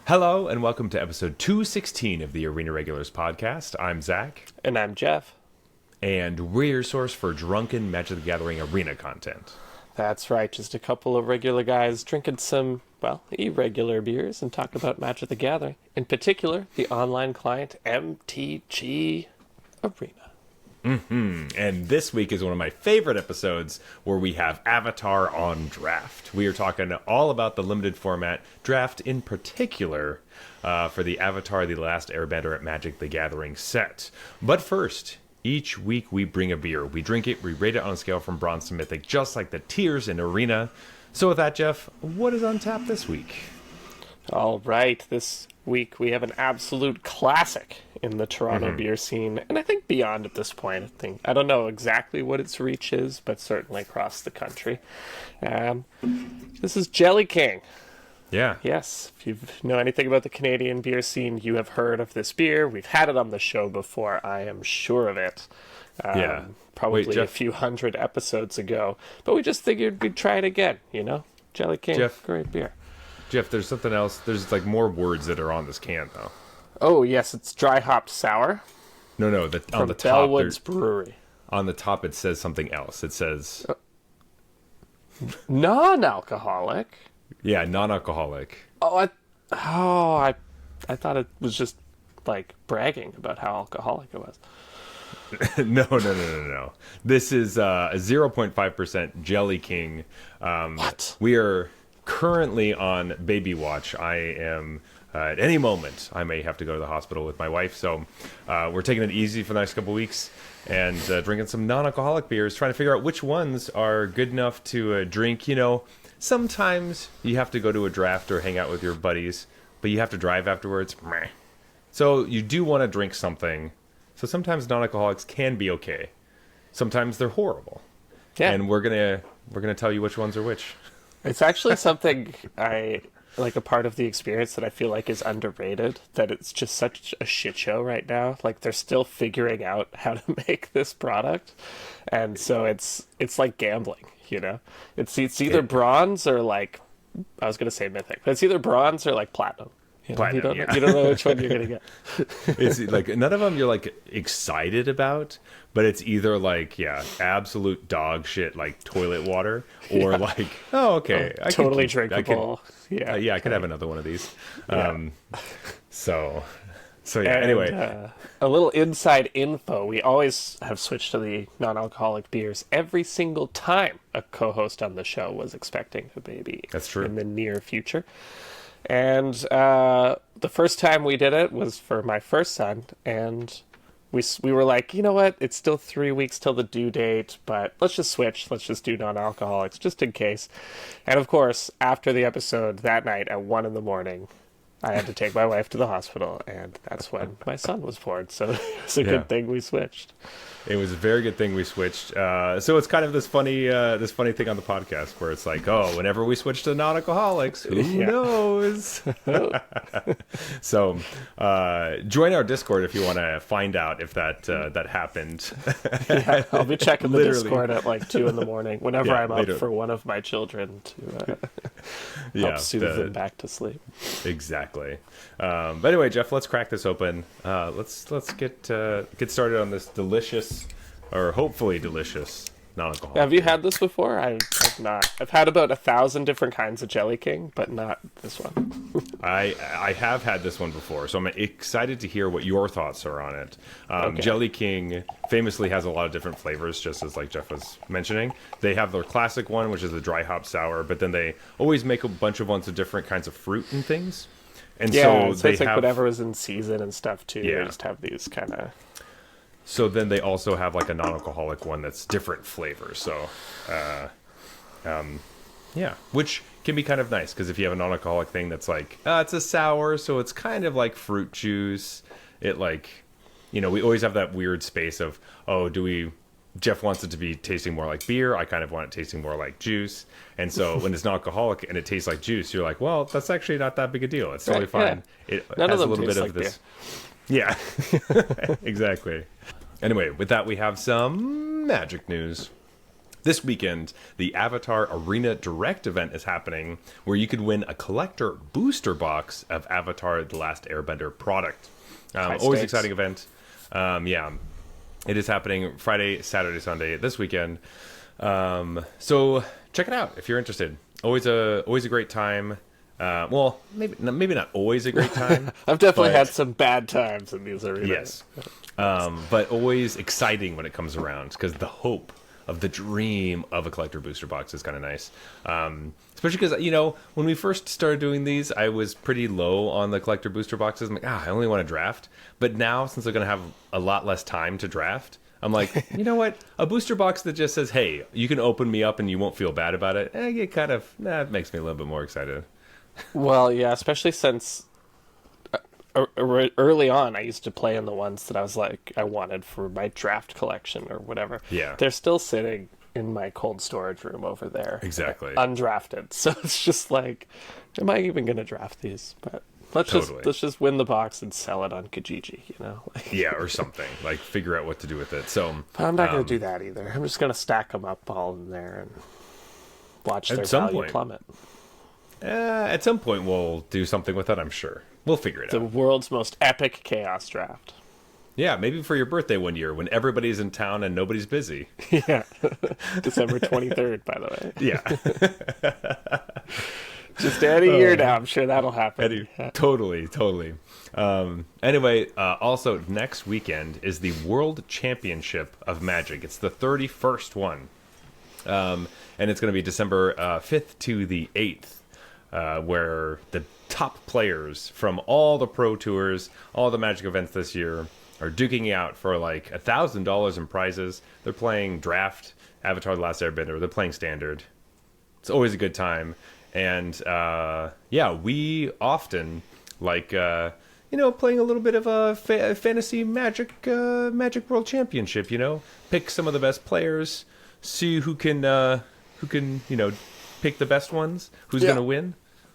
Hello, and welcome to episode 216 of the Arena Regulars podcast. I'm Zach. And I'm Jeff. And we're your source for drunken Magic the Gathering arena content. That's right, just a couple of regular guys drinking some, irregular beers and talk about Magic the Gathering. In particular, the online client MTG Arena. And this week is one of my favorite episodes where we have Avatar on draft. We are talking all about the limited format draft in particular for the Avatar the Last Airbender at Magic the Gathering set. But first, each week we bring a beer. We drink it, we rate it on a scale from bronze to mythic, just like the tiers in Arena. So with that, Jeff, what is on tap this week? All right, this week we have an absolute classic in the Toronto beer scene, and I think beyond at this point. I don't know exactly what its reach is, but certainly across the country. This is Jelly King. Yeah. Yes, if you know anything about the Canadian beer scene, you have heard of this beer. We've had it on the show before, I am sure of it. Probably Wait, Jeff, a few hundred episodes ago. But we just figured we'd try it again, you know? Jelly King, Jeff, great beer. Jeff, there's something else. There's like more words that are on this can, though. Oh, yes, it's dry hopped sour. No, on the top. Bellwood's Brewery. On the top, it says something else. It says... Non-alcoholic? Yeah, non-alcoholic. I thought it was just, like, bragging about how alcoholic it was. No. This is a 0.5% Jelly King. What? We are currently on baby watch. I am... at any moment, I may have to go to the hospital with my wife, so we're taking it easy for the next couple weeks and drinking some non-alcoholic beers, trying to figure out which ones are good enough to drink. You know, sometimes you have to go to a draft or hang out with your buddies, but you have to drive afterwards. Meh. So you do want to drink something. So sometimes non-alcoholics can be okay. Sometimes they're horrible. Yeah. And we're gonna tell you which ones are which. It's actually something like a part of the experience that I feel like is underrated, that it's just such a shit show right now. Like, they're still figuring out how to make this product. And so it's like gambling, you know? It's either bronze or like, I was going to say mythic, but it's either bronze or like platinum. You know? Platinum, You don't know which one you're going to get. It's like none of them you're like excited about, but it's either like, absolute dog shit like toilet water, or like, oh, okay, I totally could, drinkable. I could have another one of these. Yeah. So anyway, a little inside info. We always have switched to the non-alcoholic beers every single time a co-host on the show was expecting a baby. That's true. In the near future. And the first time we did it was for my first son, and we were like, you know what? It's still 3 weeks till the due date, but let's just switch. Let's just do non-alcoholics, just in case. And of course, after the episode that night at 1 a.m, I had to take my wife to the hospital, and that's when my son was born. So it's a good thing we switched. It was a very good thing we switched. So it's kind of this funny thing on the podcast where it's like, oh, whenever we switch to non-alcoholics, who knows? So join our Discord if you want to find out if that happened. I'll be checking the Discord at like 2 a.m. whenever I'm up for one of my children to help soothe them back to sleep. Exactly. But anyway, Jeff, let's crack this open. Let's get started on this delicious, or hopefully delicious, non-alcoholic. Have you had this before? I've not. I've had about 1,000 different kinds of Jelly King, but not this one. I have had this one before, so I'm excited to hear what your thoughts are on it. Okay. Jelly King famously has a lot of different flavors, just as like Jeff was mentioning. They have their classic one, which is the dry hop sour, but then they always make a bunch of ones of different kinds of fruit and things. And so they it's like have whatever is in season and stuff too. Yeah. They just have these kind of. So then they also have like a non-alcoholic one that's different flavors. So, which can be kind of nice because if you have a non-alcoholic thing that's like, it's a sour, so it's kind of like fruit juice. It like, you know, we always have that weird space of, Jeff wants it to be tasting more like beer. I kind of want it tasting more like juice. And so when it's non-alcoholic and it tastes like juice, you're like, well, that's actually not that big a deal. It's totally fine. Yeah. It None has of a them little bit taste of like this. Yeah, exactly. Anyway, with that, we have some magic news. this weekend, the Avatar Arena Direct event is happening, where you could win a collector booster box of Avatar the Last Airbender product. Always exciting event. Yeah, it is happening Friday, Saturday, Sunday this weekend. So check it out if you're interested. Always a great time. Well, maybe not always a great time. I've definitely had some bad times in these arenas. Yes, but always exciting when it comes around, because the hope of the dream of a collector booster box is kind of nice. Especially because, when we first started doing these, I was pretty low on the collector booster boxes. I'm like, I only want to draft. But now, since I'm going to have a lot less time to draft, I'm like, you know what? A booster box that just says, hey, you can open me up and you won't feel bad about it. It makes me a little bit more excited. Well, yeah, especially since early on, I used to play in the ones that I was like, I wanted for my draft collection or whatever. Yeah. They're still sitting in my cold storage room over there. Exactly. Undrafted. So it's just like, am I even going to draft these? But let's just win the box and sell it on Kijiji, Yeah, or something. Like, figure out what to do with it. So I'm not going to do that either. I'm just going to stack them up all in there and watch their value plummet. At some point, we'll do something with it, I'm sure. We'll figure it out. The world's most epic chaos draft. Yeah, maybe for your birthday one year when everybody's in town and nobody's busy. Yeah. December 23rd, by the way. Yeah. Just any year now, I'm sure that'll happen. Totally. Anyway, also next weekend is the World Championship of Magic. It's the 31st one. And it's going to be December 5th to the 8th, where the top players from all the Pro Tours, all the Magic events this year, are duking out for like $1,000 in prizes. They're playing Draft, Avatar the Last Airbender. They're playing Standard. It's always a good time. And we often like playing a little bit of a fantasy Magic World Championship. Pick some of the best players, see who can pick the best ones. Who's gonna win?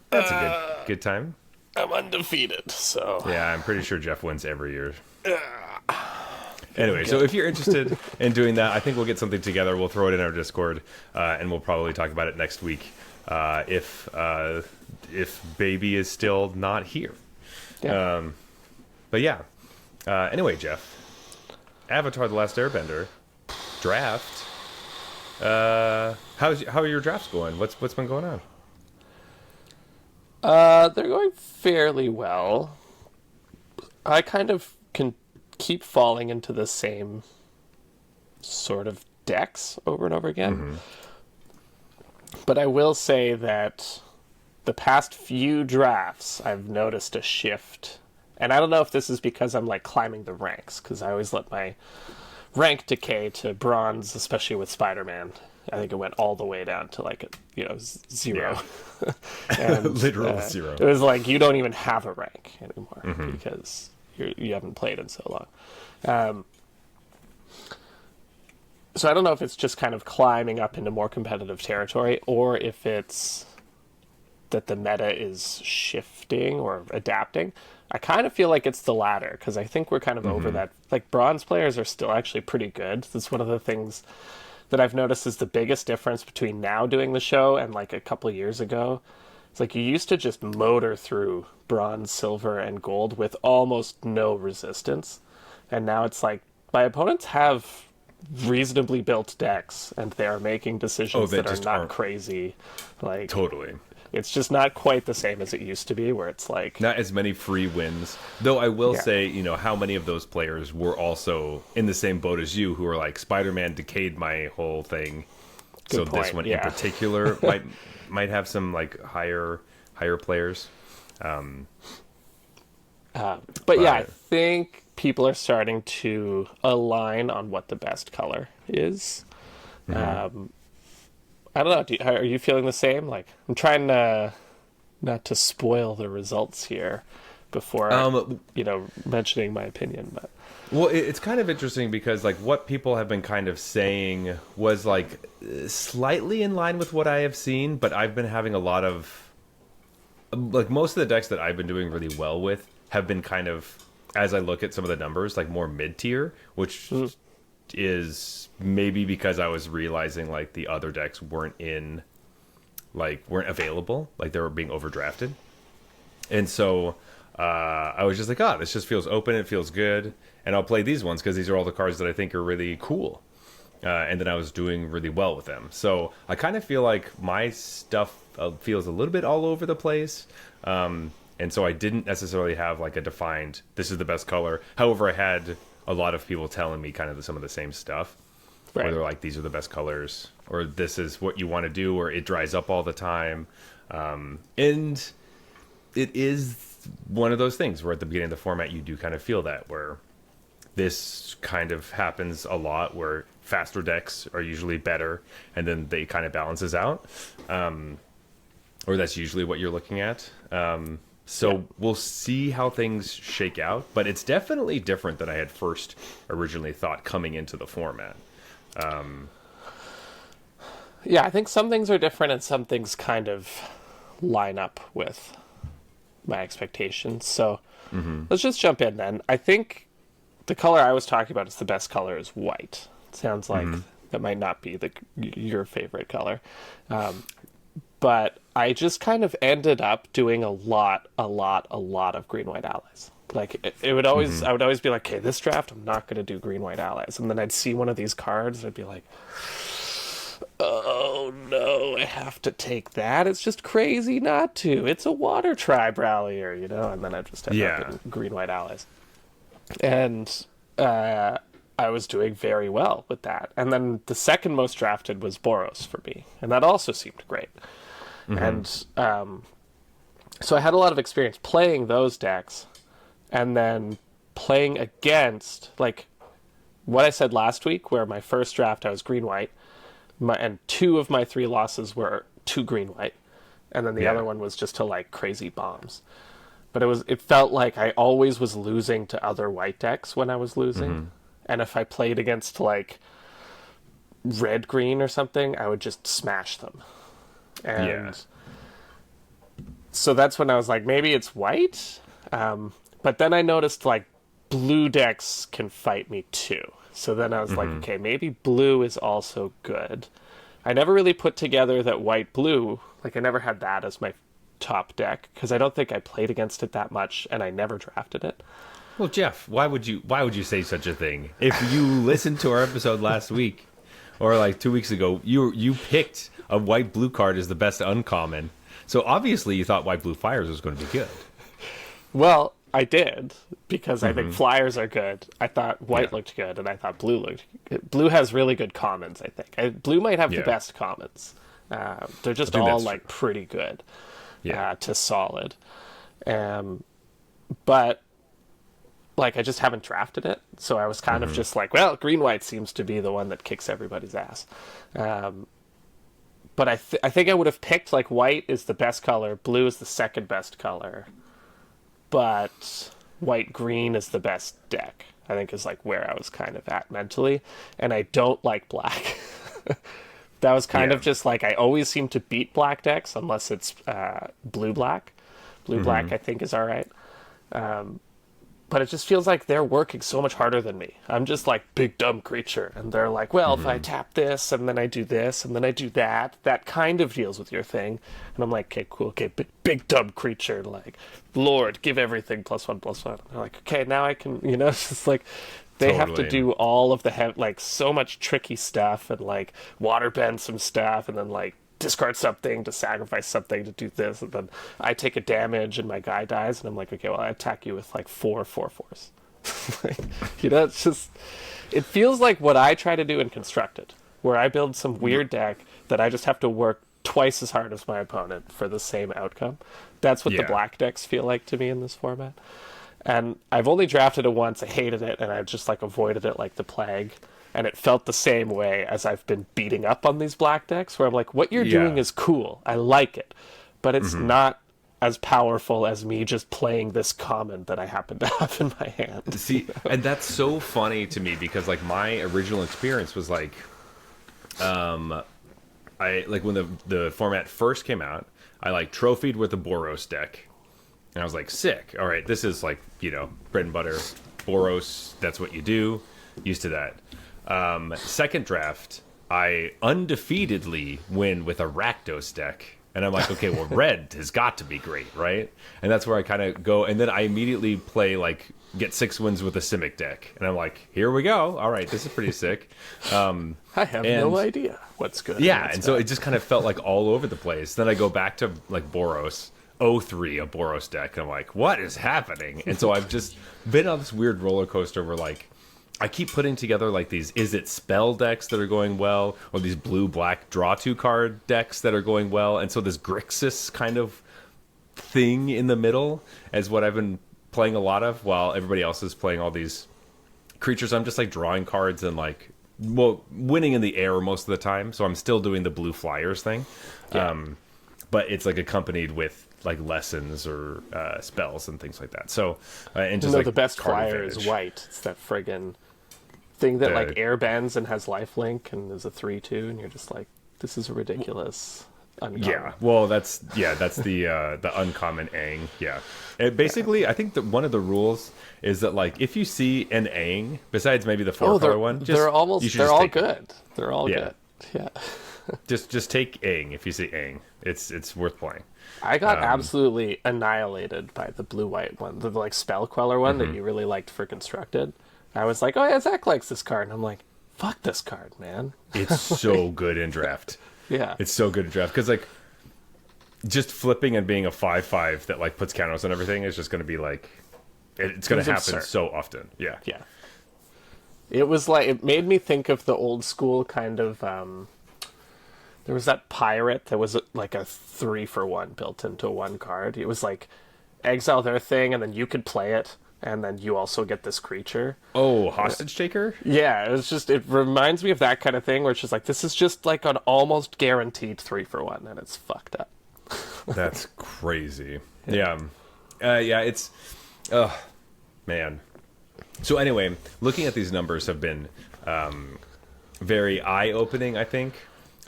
That's a good time. I'm undefeated, so yeah, I'm pretty sure Jeff wins every year. Anyway, so if you're interested in doing that, I think we'll get something together. We'll throw it in our Discord, and we'll probably talk about it next week if Baby is still not here. Yeah. But yeah. Anyway, Jeff, Avatar: The Last Airbender draft. How are your drafts going? What's been going on? They're going fairly well. I kind of can keep falling into the same sort of decks over and over again. Mm-hmm. But I will say that the past few drafts, I've noticed a shift. And I don't know if this is because I'm like climbing the ranks, because I always let my rank decay to bronze, especially with Spider-Man. I think it went all the way down to like zero. Yeah. And, literal zero. It was like you don't even have a rank anymore because you haven't played in so long. So I don't know if it's just kind of climbing up into more competitive territory, or if it's that the meta is shifting or adapting. I kind of feel like it's the latter, because I think we're kind of over that. Like, bronze players are still actually pretty good. That's one of the things that I've noticed is the biggest difference between now doing the show and like a couple of years ago. It's like you used to just motor through bronze, silver, and gold with almost no resistance. And now it's like my opponents have reasonably built decks, and they are making decisions that are not crazy. Like, totally. It's just not quite the same as it used to be, where it's like... Not as many free wins. Though I will say, how many of those players were also in the same boat as you, who were like, Spider-Man decayed my whole thing. Good point. This one in particular might have some like higher players. But yeah, I think people are starting to align on what the best color is. I don't know. Are you feeling the same? Like, I'm trying not to spoil the results here before mentioning my opinion. But well, it's kind of interesting because like what people have been kind of saying was like slightly in line with what I have seen, but I've been having a lot of like most of the decks that I've been doing really well with have been kind of, as I look at some of the numbers, like more mid-tier, which is maybe because I was realizing like the other decks weren't available, like they were being overdrafted. And so I was just like, oh, this just feels open, it feels good, and I'll play these ones because these are all the cards that I think are really cool. And then I was doing really well with them. So I kind of feel like my stuff feels a little bit all over the place. And so I didn't necessarily have like a defined, this is the best color. However, I had a lot of people telling me kind of some of the same stuff. Right. Where they're like, these are the best colors, or this is what you want to do, or it dries up all the time. And it is one of those things where at the beginning of the format, you do kind of feel that, where this kind of happens a lot, where faster decks are usually better, and then they kind of balances out. Or that's usually what you're looking at. So we'll see how things shake out, but it's definitely different than I had first originally thought coming into the format. Yeah, I think some things are different and some things kind of line up with my expectations. So let's just jump in then. I think the color I was talking about is the best color is white. It sounds like that might not be your favorite color. But I just kind of ended up doing a lot of green-white allies. Like, it would always, I would always be like, okay, this draft, I'm not going to do green-white allies. And then I'd see one of these cards, and I'd be like, oh no, I have to take that. It's just crazy not to. It's a water tribe rallier, you know? And then I just end up in green-white allies. And I was doing very well with that. And then the second most drafted was Boros for me. And that also seemed great. And so I had a lot of experience playing those decks and then playing against, like, what I said last week, where my first draft I was green-white, and 2 of my 3 losses were 2 green-white, and then the other one was just to, like, crazy bombs. But it felt like I always was losing to other white decks when I was losing. And if I played against, like, red-green or something, I would just smash them. And so that's when I was like, maybe it's white. But then I noticed, like, blue decks can fight me too. So then I was like, okay, maybe blue is also good. I never really put together that white-blue. Like, I never had that as my top deck, because I don't think I played against it that much, and I never drafted it. Well, Jeff, why would you say such a thing? If you listened to our episode last week, or like 2 weeks ago, you picked a white-blue card as the best uncommon. So obviously you thought white-blue flyers was going to be good. Well, I did, because I think flyers are good. I thought white looked good, and I thought blue looked good. Blue has really good commons, I think. Blue might have the best commons. They're just all, like, pretty good to solid. But, like, I just haven't drafted it. So I was kind of just like, well, green-white seems to be the one that kicks everybody's ass. But I think I would have picked, like, white is the best color, blue is the second best color, but white-green is the best deck, I think, is, like, where I was kind of at mentally. And I don't like black. That was kind of just, like, I always seem to beat black decks unless it's blue-black. Blue-black, I think, is all right. But it just feels like they're working so much harder than me. I'm just like, big dumb creature. And they're like, well, if I tap this, and then I do this, and then I do that, that kind of deals with your thing. And I'm like, okay, cool, okay, big dumb creature. Like, Lord, give everything +1/+1. And they're like, okay, now I can, you know, it's just like, they have to do all of the, like, so much tricky stuff, and, like, water bend some stuff, and then, like, discard something to sacrifice something to do this, and then I take a damage and my guy dies, and I'm like, okay, well, I attack you with, like, 4/4/4s. Like, you know, it's just, it feels like what I try to do in Constructed, where I build some weird deck that I just have to work twice as hard as my opponent for the same outcome. That's what the black decks feel like to me in this format. And I've only drafted it once, I hated it, and I just, like, avoided it like the plague. And it felt the same way as I've been beating up on these black decks, where I'm like, what you're doing is cool. I like it. But it's not as powerful as me just playing this common that I happen to have in my hand. See, and that's so funny to me, because, like, my original experience was, like, I, like, when the format first came out, I, like, trophied with the Boros deck. And I was like, sick. All right, this is, like, you know, bread and butter. Boros, that's what you do. Used to that. Second draft, I undefeatedly win with a Rakdos deck. And I'm like, okay, well, red has got to be great, right? And that's where I kind of go. And then I immediately play, like, get 6 wins with a Simic deck. And I'm like, here we go. All right, this is pretty sick. I have no idea what's good. Yeah, and so it just kind of felt like all over the place. Then I go back to, like, Boros. 03, a Boros deck. And I'm like, what is happening? And so I've just been on this weird roller coaster where, like, I keep putting together like these is it spell decks that are going well, or these blue black draw 2 card decks that are going well, and so this Grixis kind of thing in the middle is what I've been playing a lot of, while everybody else is playing all these creatures. I'm just like drawing cards and like winning in the air most of the time, so I'm still doing the blue flyers thing. Yeah. But it's like accompanied with like lessons or spells and things like that. So and just like the best card flyer advantage. is white. It's that friggin' thing that like airbends and has lifelink and is a 3/2, and you're just like, this is ridiculous. Uncommon. Yeah, well, that's the uncommon Aang. Yeah, basically, I think that one of the rules is that like if you see an Aang, besides maybe the 4-color one, they're all good. They're all Yeah. good. Yeah. just take Aang if you see Aang. It's worth playing. I got absolutely annihilated by the blue-white one, the like spell queller one that you really liked for constructed. I was like, oh yeah, Zach likes this card, and I'm like, fuck this card, man. It's so good in draft. Yeah, It's so good in draft because like just flipping and being a 5/5 that like puts counters on everything is just going to be like it's going to happen absurd. so often. Yeah. yeah. It was like it made me think of the old school kind of. There was that pirate that was like a 3-for-1 built into one card. It was like exile their thing, and then you could play it, and then you also get this creature. Oh, hostage taker. Yeah, it reminds me of that kind of thing where it's just like, this is just like an almost guaranteed 3-for-1, and it's fucked up. That's crazy. Yeah. It's oh man. So anyway, looking at these numbers have been very eye-opening, I think,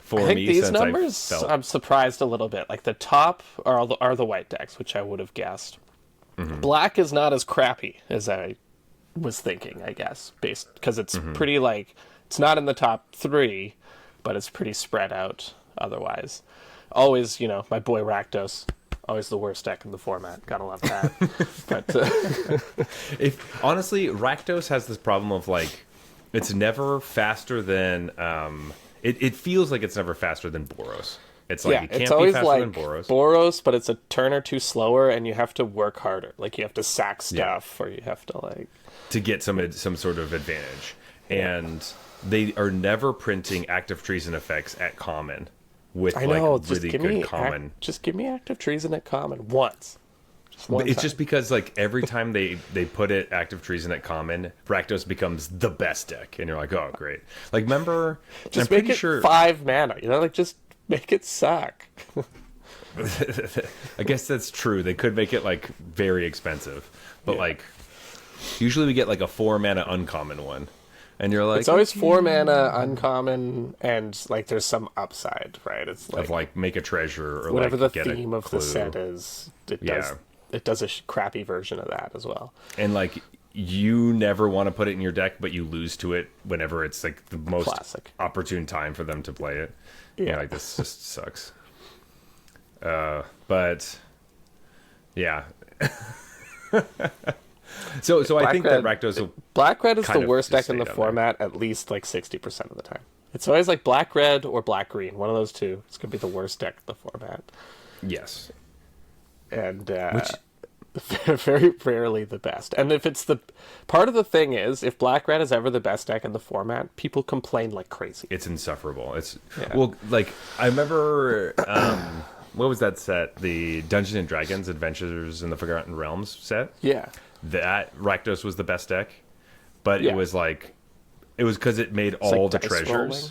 for I think me. these Since numbers, I felt... I'm surprised a little bit. Like the top are the white decks, which I would have guessed. Black is not as crappy as I was thinking, I guess, based because it's pretty like it's not in the top 3, but it's pretty spread out otherwise. Always, my boy Rakdos, always the worst deck in the format. Gotta love that. But If honestly, Rakdos has this problem of like it's never faster than it feels like it's never faster than Boros. It's like it can't it's be always faster like than Boros. but it's a turn or two slower, and you have to work harder. Like you have to sack stuff, or you have to like to get some sort of advantage. And they are never printing active treason effects at common with I know. like really good common. Just give me active treason at common once. Just one It's time. just because like every time they put it active treason at common, Rakdos becomes the best deck, and you're like, oh great. Like remember, just I'm make pretty it sure 5 mana. Like just make it suck. I guess that's true. They could make it like very expensive, but like usually we get like a 4 mana uncommon one, and you're like, It's always 4 mana uncommon, and like there's some upside, right? It's like of like make a treasure or whatever like the get theme a of clue. the set is. Yeah. It does a crappy version of that as well. And like you never want to put it in your deck, but you lose to it whenever it's like the most Classic. opportune time for them to play it. Yeah. Like this just sucks. But yeah. so I think that Rakdos will Black Red is kind the of worst just deck in stay the down there. format at least like 60% of the time. It's always like Black Red or Black Green, one of those two. It's gonna be the worst deck in the format, yes. and very rarely the best. And if it's the part of the thing is, if Black Red is ever the best deck in the format, people complain like crazy. It's insufferable. It's Yeah. well, like I remember, what was that set? The Dungeons and Dragons Adventures in the Forgotten Realms set. Yeah, That Rakdos was the best deck, but Yeah. it was because it made It's like all the dice treasures. rolling.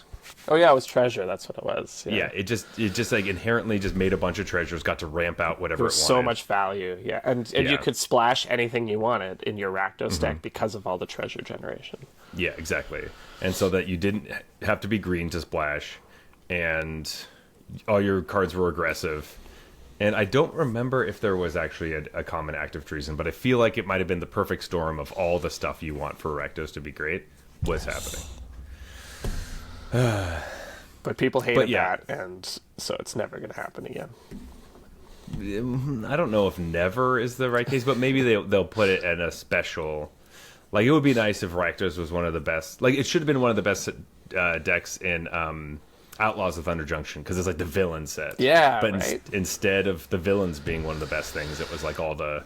Oh yeah, it was treasure. That's what it was. Yeah, it just like inherently just made a bunch of treasures, got to ramp out whatever There it was wanted. so much value. Yeah, and Yeah. you could splash anything you wanted in your Rakdos deck because of all the treasure generation. Yeah, exactly. And so that you didn't have to be green to splash, and all your cards were aggressive. And I don't remember if there was actually a common active treason, but I feel like it might have been the perfect storm of all the stuff you want for Rakdos to be great was happening. But people hated But yeah, that, and so it's never going to happen again. I don't know if never is the right case, but maybe they'll put it in a special. Like it would be nice if Rakdos was one of the best. Like it should have been one of the best decks in Outlaws of Thunder Junction because it's like the villain set. Yeah, But right. instead of the villains being one of the best things, it was like all the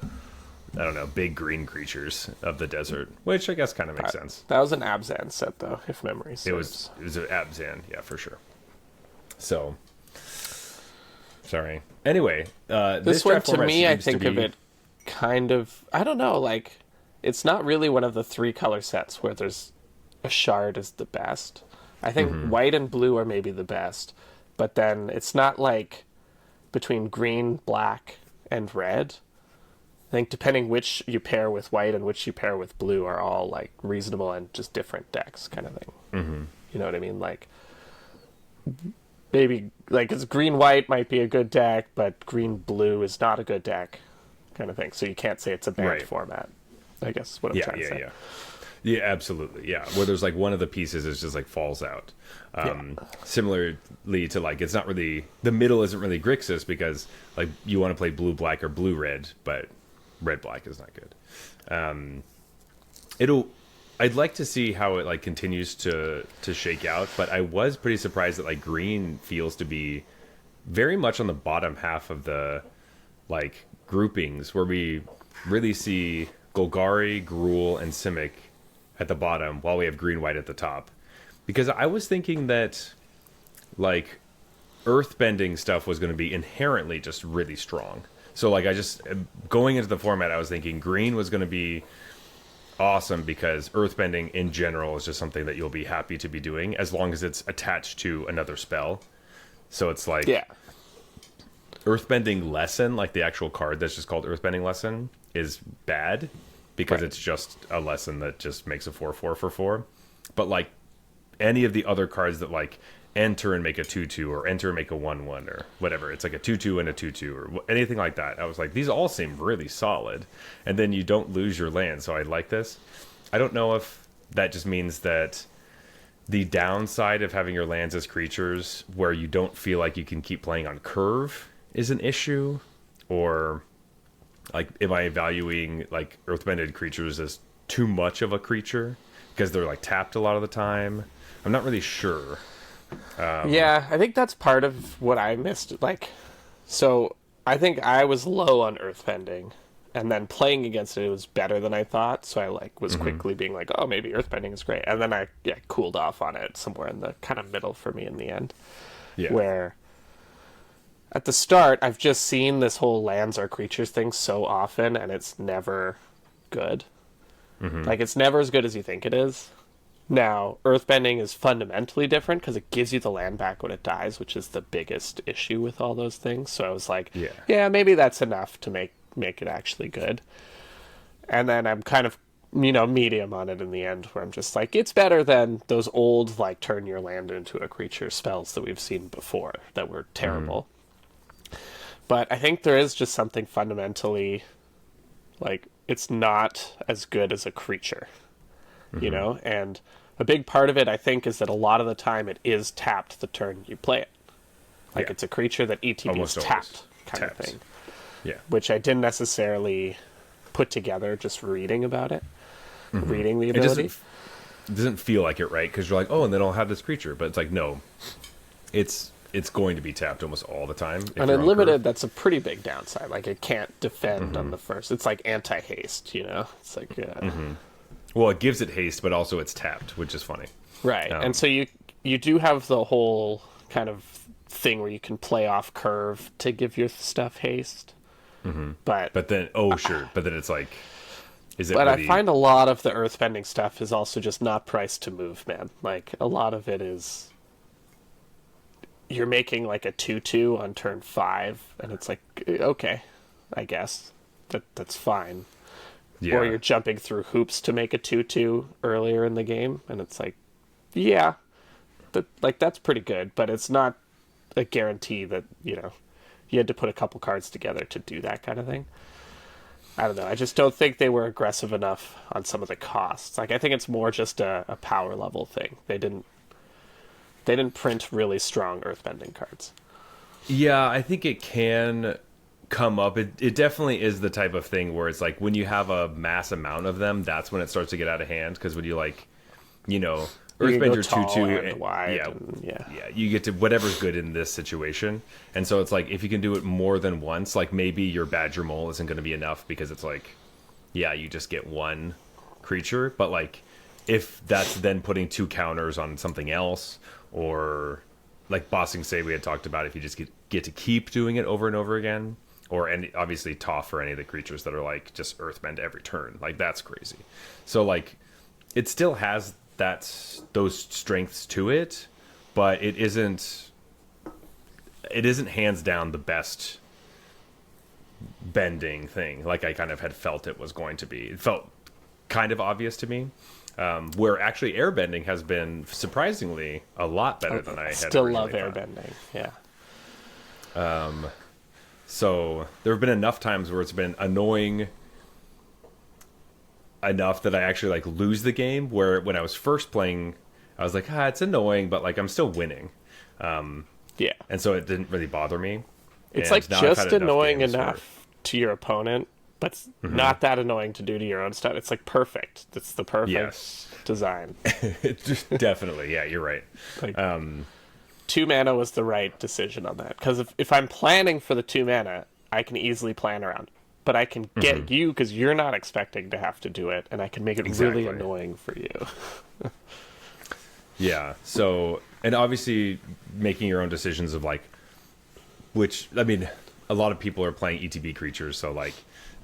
I don't know big green creatures of the desert, which I guess kind of makes sense. That was an Abzan set, though, if memory serves. It was an Abzan, yeah, for sure. So sorry. Anyway, This one, to me, I think of it kind of, I don't know, like, it's not really one of the 3-color sets where there's a shard is the best. I think white and blue are maybe the best, but then it's not like between green, black, and red. I think depending which you pair with white and which you pair with blue are all, like, reasonable and just different decks kind of thing. You know what I mean? Like, maybe like it's green white might be a good deck, but green blue is not a good deck, kind of thing. So you can't say it's a banned format. I guess is what I'm trying to say. Yeah, absolutely. Yeah, where there's like one of the pieces is just like falls out. Similarly to like it's not really the middle isn't really Grixis because like you want to play blue black or blue red, but red black is not good. I'd like to see how it like continues to shake out, but I was pretty surprised that like green feels to be very much on the bottom half of the like groupings where we really see Golgari, Gruul, and Simic at the bottom while we have green white at the top. Because I was thinking that like earthbending stuff was going to be inherently just really strong. So like I just going into the format I was thinking green was going to be awesome because earthbending in general is just something that you'll be happy to be doing as long as it's attached to another spell. So it's like earthbending lesson, like the actual card that's just called earthbending lesson, is bad because it's just a lesson that just makes a 4/4 for 4. But like any of the other cards that like enter and make a 2/2 or enter and make a 1/1 or whatever, it's like a 2/2 and a 2/2 or anything like that. I was like, these all seem really solid, and then you don't lose your land, so I like this. I don't know if that just means that the downside of having your lands as creatures where you don't feel like you can keep playing on curve is an issue, or like am I valuing like earthbended creatures as too much of a creature because they're like tapped a lot of the time. I'm not really sure. Yeah, I think that's part of what I missed. Like, so I think I was low on earthbending, and then playing against it, it was better than I thought. So I like was quickly being like, oh, maybe earthbending is great, and then I cooled off on it somewhere in the kind of middle for me in the end, where at the start I've just seen this whole lands are creatures thing so often, and it's never good. Like it's never as good as you think it is. Now, earthbending is fundamentally different because it gives you the land back when it dies, which is the biggest issue with all those things. So I was like, yeah, maybe that's enough to make it actually good. And then I'm kind of, medium on it in the end, where I'm just like, it's better than those old, like, turn your land into a creature spells that we've seen before that were terrible. But I think there is just something fundamentally, like, it's not as good as a creature, and a big part of it, I think, is that a lot of the time it is tapped the turn you play it. Like, it's a creature that ETB Almost is tapped, kind of thing. Yeah. Which I didn't necessarily put together just reading about it, reading the ability. It doesn't feel like it, right? Because you're like, oh, and then I'll have this creature. But it's like, no, it's going to be tapped almost all the time. And in limited, that's a pretty big downside. Like, it can't defend on the first. It's like anti-haste, It's like, Well, it gives it haste, but also it's tapped, which is funny. Right. And so you do have the whole kind of thing where you can play off curve to give your stuff haste. But then, but then it's like, is it? But really... I find a lot of the earthbending stuff is also just not priced to move, man. Like, a lot of it is you're making like a 2/2 on turn 5, and it's like, okay, I guess that's fine. Yeah. Or you're jumping through hoops to make a 2/2 earlier in the game, and it's like, that's pretty good, but it's not a guarantee that, you had to put a couple cards together to do that kind of thing. I don't know. I just don't think they were aggressive enough on some of the costs. Like, I think it's more just a power level thing. They didn't They didn't print really strong earthbending cards. Yeah, I think it can come up. It definitely is the type of thing where it's like when you have a mass amount of them, that's when it starts to get out of hand. Because when you like, you know, You can go Earthbender tall 2 and wide. yeah, And, yeah, you get to whatever's good in this situation. And so it's like if you can do it more than once, like maybe your Badger Mole isn't going to be enough because it's like, yeah, you just get one creature. But like if that's then putting 2 counters on something else, or like Bossing Say we had talked about, if you just get to keep doing it over and over again, or any obviously Toph for any of the creatures that are like just Earthbend every turn, like that's crazy. So like it still has those strengths to it, but it isn't hands down the best bending thing like I kind of had felt it was going to be. It felt kind of obvious to me. Where actually airbending has been surprisingly a lot better than I had still love originally airbending. Yeah. thought. So there have been enough times where it's been annoying enough that I actually like lose the game, where when I was first playing I was like, it's annoying, but like I'm still winning. Yeah. And so it didn't really bother me. It's And like now I've had just annoying games where- enough to your opponent, but not that annoying to do to your own stuff. It's like perfect. It's the perfect Yes. design. Definitely, yeah, you're right. Like, 2 mana was the right decision on that. Because if I'm planning for the 2 mana, I can easily plan around. But I can get you because you're not expecting to have to do it, and I can make it Exactly. really annoying for you. Yeah. So, and obviously making your own decisions of like, which, I mean, a lot of people are playing ETB creatures, so like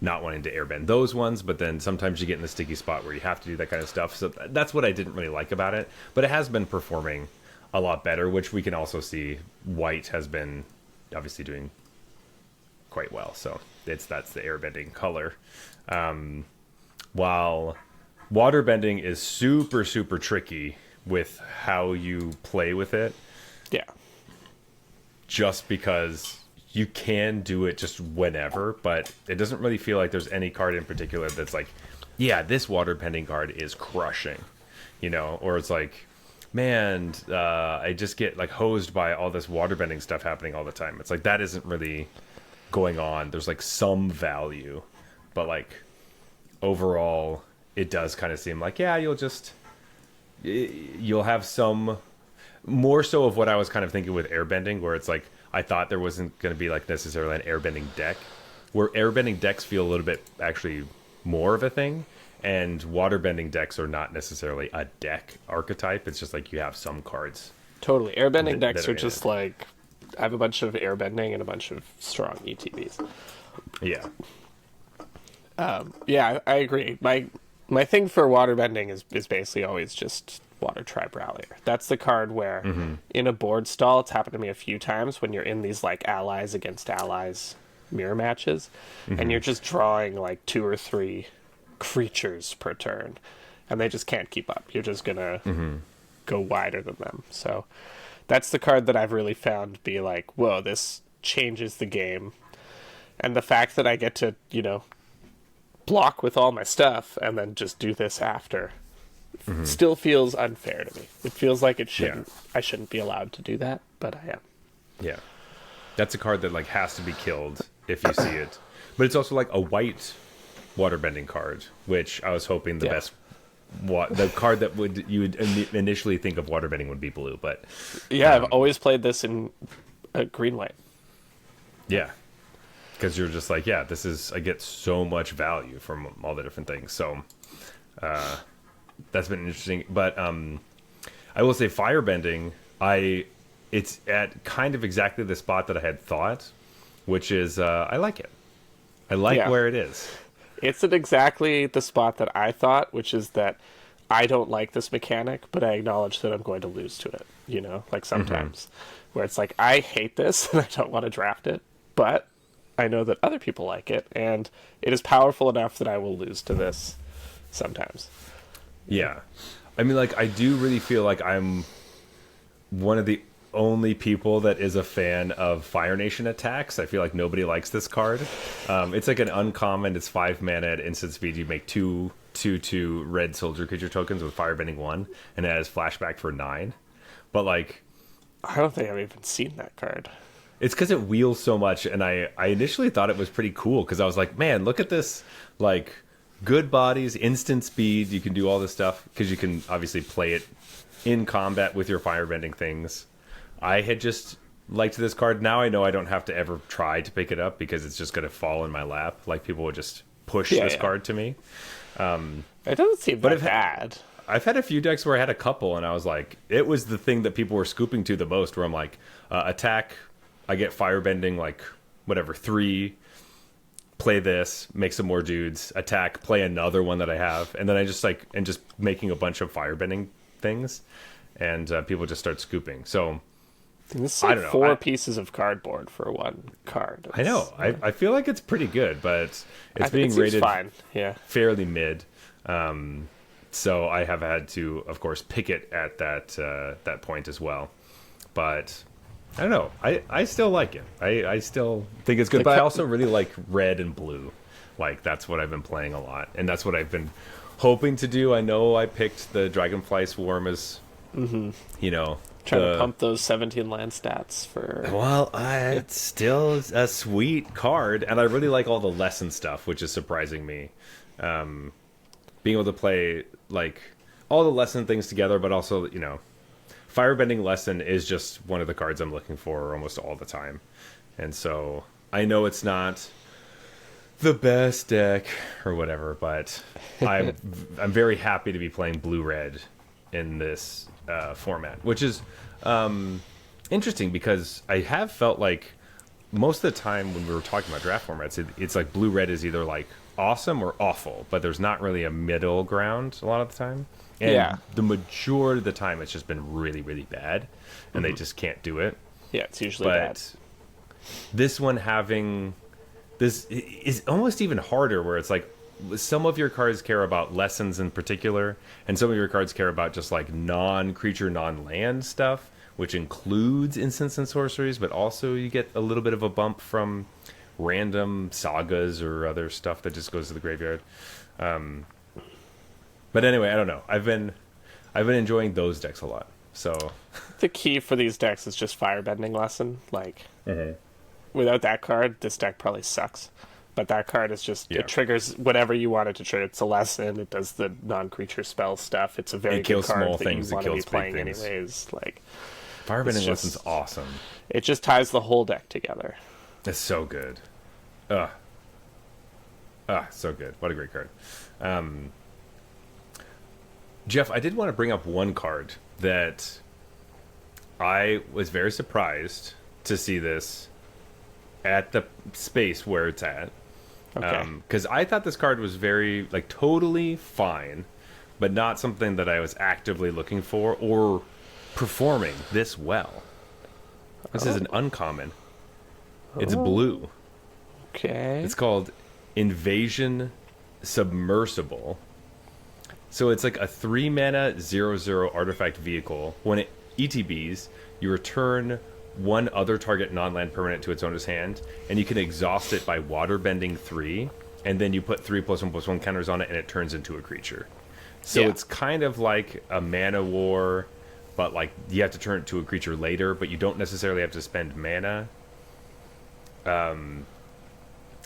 not wanting to airbend those ones, but then sometimes you get in the sticky spot where you have to do that kind of stuff. So that's what I didn't really like about it, but it has been performing a lot better, which we can also see white has been obviously doing quite well. So that's the airbending color. While waterbending is super, super tricky with how you play with it, Yeah. just because you can do it just whenever, but it doesn't really feel like there's any card in particular that's like, yeah, this waterbending card is crushing, you know, or it's like, man, I just get like hosed by all this waterbending stuff happening all the time. It's like that isn't really going on. There's like some value, but like overall, it does kind of seem like, yeah, you'll have some more so of what I was kind of thinking with airbending, where it's like I thought there wasn't going to be like necessarily an airbending deck, where airbending decks feel a little bit actually more of a thing, and waterbending decks are not necessarily a deck archetype. It's just like you have some cards. Totally. Airbending decks that are are in just it. like, I have a bunch of airbending and a bunch of strong ETBs. Yeah. Yeah, I agree. My thing for waterbending is basically always just Water Tribe Rallier. That's the card where in a board stall, it's happened to me a few times when you're in these like allies against allies mirror matches, and you're just drawing like 2 or 3 creatures per turn, and they just can't keep up. You're just gonna go wider than them. So that's the card that I've really found be like, whoa, this changes the game. And the fact that I get to, block with all my stuff and then just do this after still feels unfair to me. It feels like it shouldn't. I shouldn't be allowed to do that, but I am. Yeah. That's a card that like has to be killed if you see it. But it's also like a white waterbending card, which I was hoping the best the card that you would initially think of waterbending would be blue, but I've always played this in green white. yeah. Because you're just like, I get so much value from all the different things. So that's been interesting. But I will say firebending, it's at kind of exactly the spot that I had thought, which is I like it. I like where it is. It's at exactly the spot that I thought, which is that I don't like this mechanic, but I acknowledge that I'm going to lose to it. Like sometimes where it's like, I hate this and I don't want to draft it, but I know that other people like it, and it is powerful enough that I will lose to this sometimes. Yeah. I mean, like, I do really feel like I'm one of the only people that is a fan of Fire Nation attacks. I feel like nobody likes this card. It's like an uncommon. It's 5 mana at instant speed. You make 2/2 red soldier creature tokens with firebending 1, and it has flashback for 9. But like, I don't think I've even seen that card. It's because it wheels so much, and I initially thought it was pretty cool because I was like, man, look at this, like, good bodies, instant speed. You can do all this stuff because you can obviously play it in combat with your firebending things. I had just liked this card. Now I know I don't have to ever try to pick it up because it's just going to fall in my lap. Like, people would just push this card to me. It doesn't seem that bad. I've had a few decks where I had a couple, and I was like, it was the thing that people were scooping to the most, where I'm like, attack, I get firebending, like, whatever, 3, play this, make some more dudes, attack, play another one that I have, and then I just, like, and just making a bunch of firebending things, and people just start scooping. So, this is like 4 pieces of cardboard for one card. I know. I feel like it's pretty good, but it's being rated fine. Yeah. fairly mid. So I have had to, of course, pick it at that point as well. But I don't know. I still like it. I still think it's good. But I also really like red and blue. Like, that's what I've been playing a lot. And that's what I've been hoping to do. I know I picked the Dragonfly Swarm as, you know... Trying to pump those 17 land stats for... Well, it's still a sweet card. And I really like all the lesson stuff, which is surprising me. Being able to play, like, all the lesson things together, but also, you know, Firebending Lesson is just one of the cards I'm looking for almost all the time. And so I know it's not the best deck or whatever, but I'm very happy to be playing blue-red in this format, which is interesting because I have felt like most of the time when we were talking about draft formats, it's like blue-red is either like awesome or awful, but there's not really a middle ground a lot of the time. And the majority of the time it's just been really, really bad, and they just can't do it. Yeah, it's usually bad. This one having... This is almost even harder, where it's like some of your cards care about lessons in particular, and some of your cards care about just like non-creature, non-land stuff, which includes instants and sorceries, but also you get a little bit of a bump from random sagas or other stuff that just goes to the graveyard. But anyway, I don't know. I've been enjoying those decks a lot. So the key for these decks is just Firebending Lesson. Like, without that card, this deck probably sucks. But that card is just, it triggers whatever you want it to trigger. It's a lesson. It does the non-creature spell stuff. It's a very good card small that things, you want to be playing anyways. Like, Firebending Lesson's awesome. It just ties the whole deck together. It's so good. So good. What a great card. Jeff, I did want to bring up one card that I was very surprised to see this at the space where it's at. Okay. Because I thought this card was very, like, totally fine, but not something that I was actively looking for or performing this well. This is an uncommon. It's blue. Okay. It's called Invasion Submersible. So it's like a 3-mana 0/0 artifact vehicle. When it ETBs, you return one other target non-land permanent to its owner's hand, and you can exhaust it by waterbending 3, and then you put 3+1/+1 counters on it, and it turns into a creature. So it's kind of like a mana war, but like you have to turn it to a creature later, but you don't necessarily have to spend mana.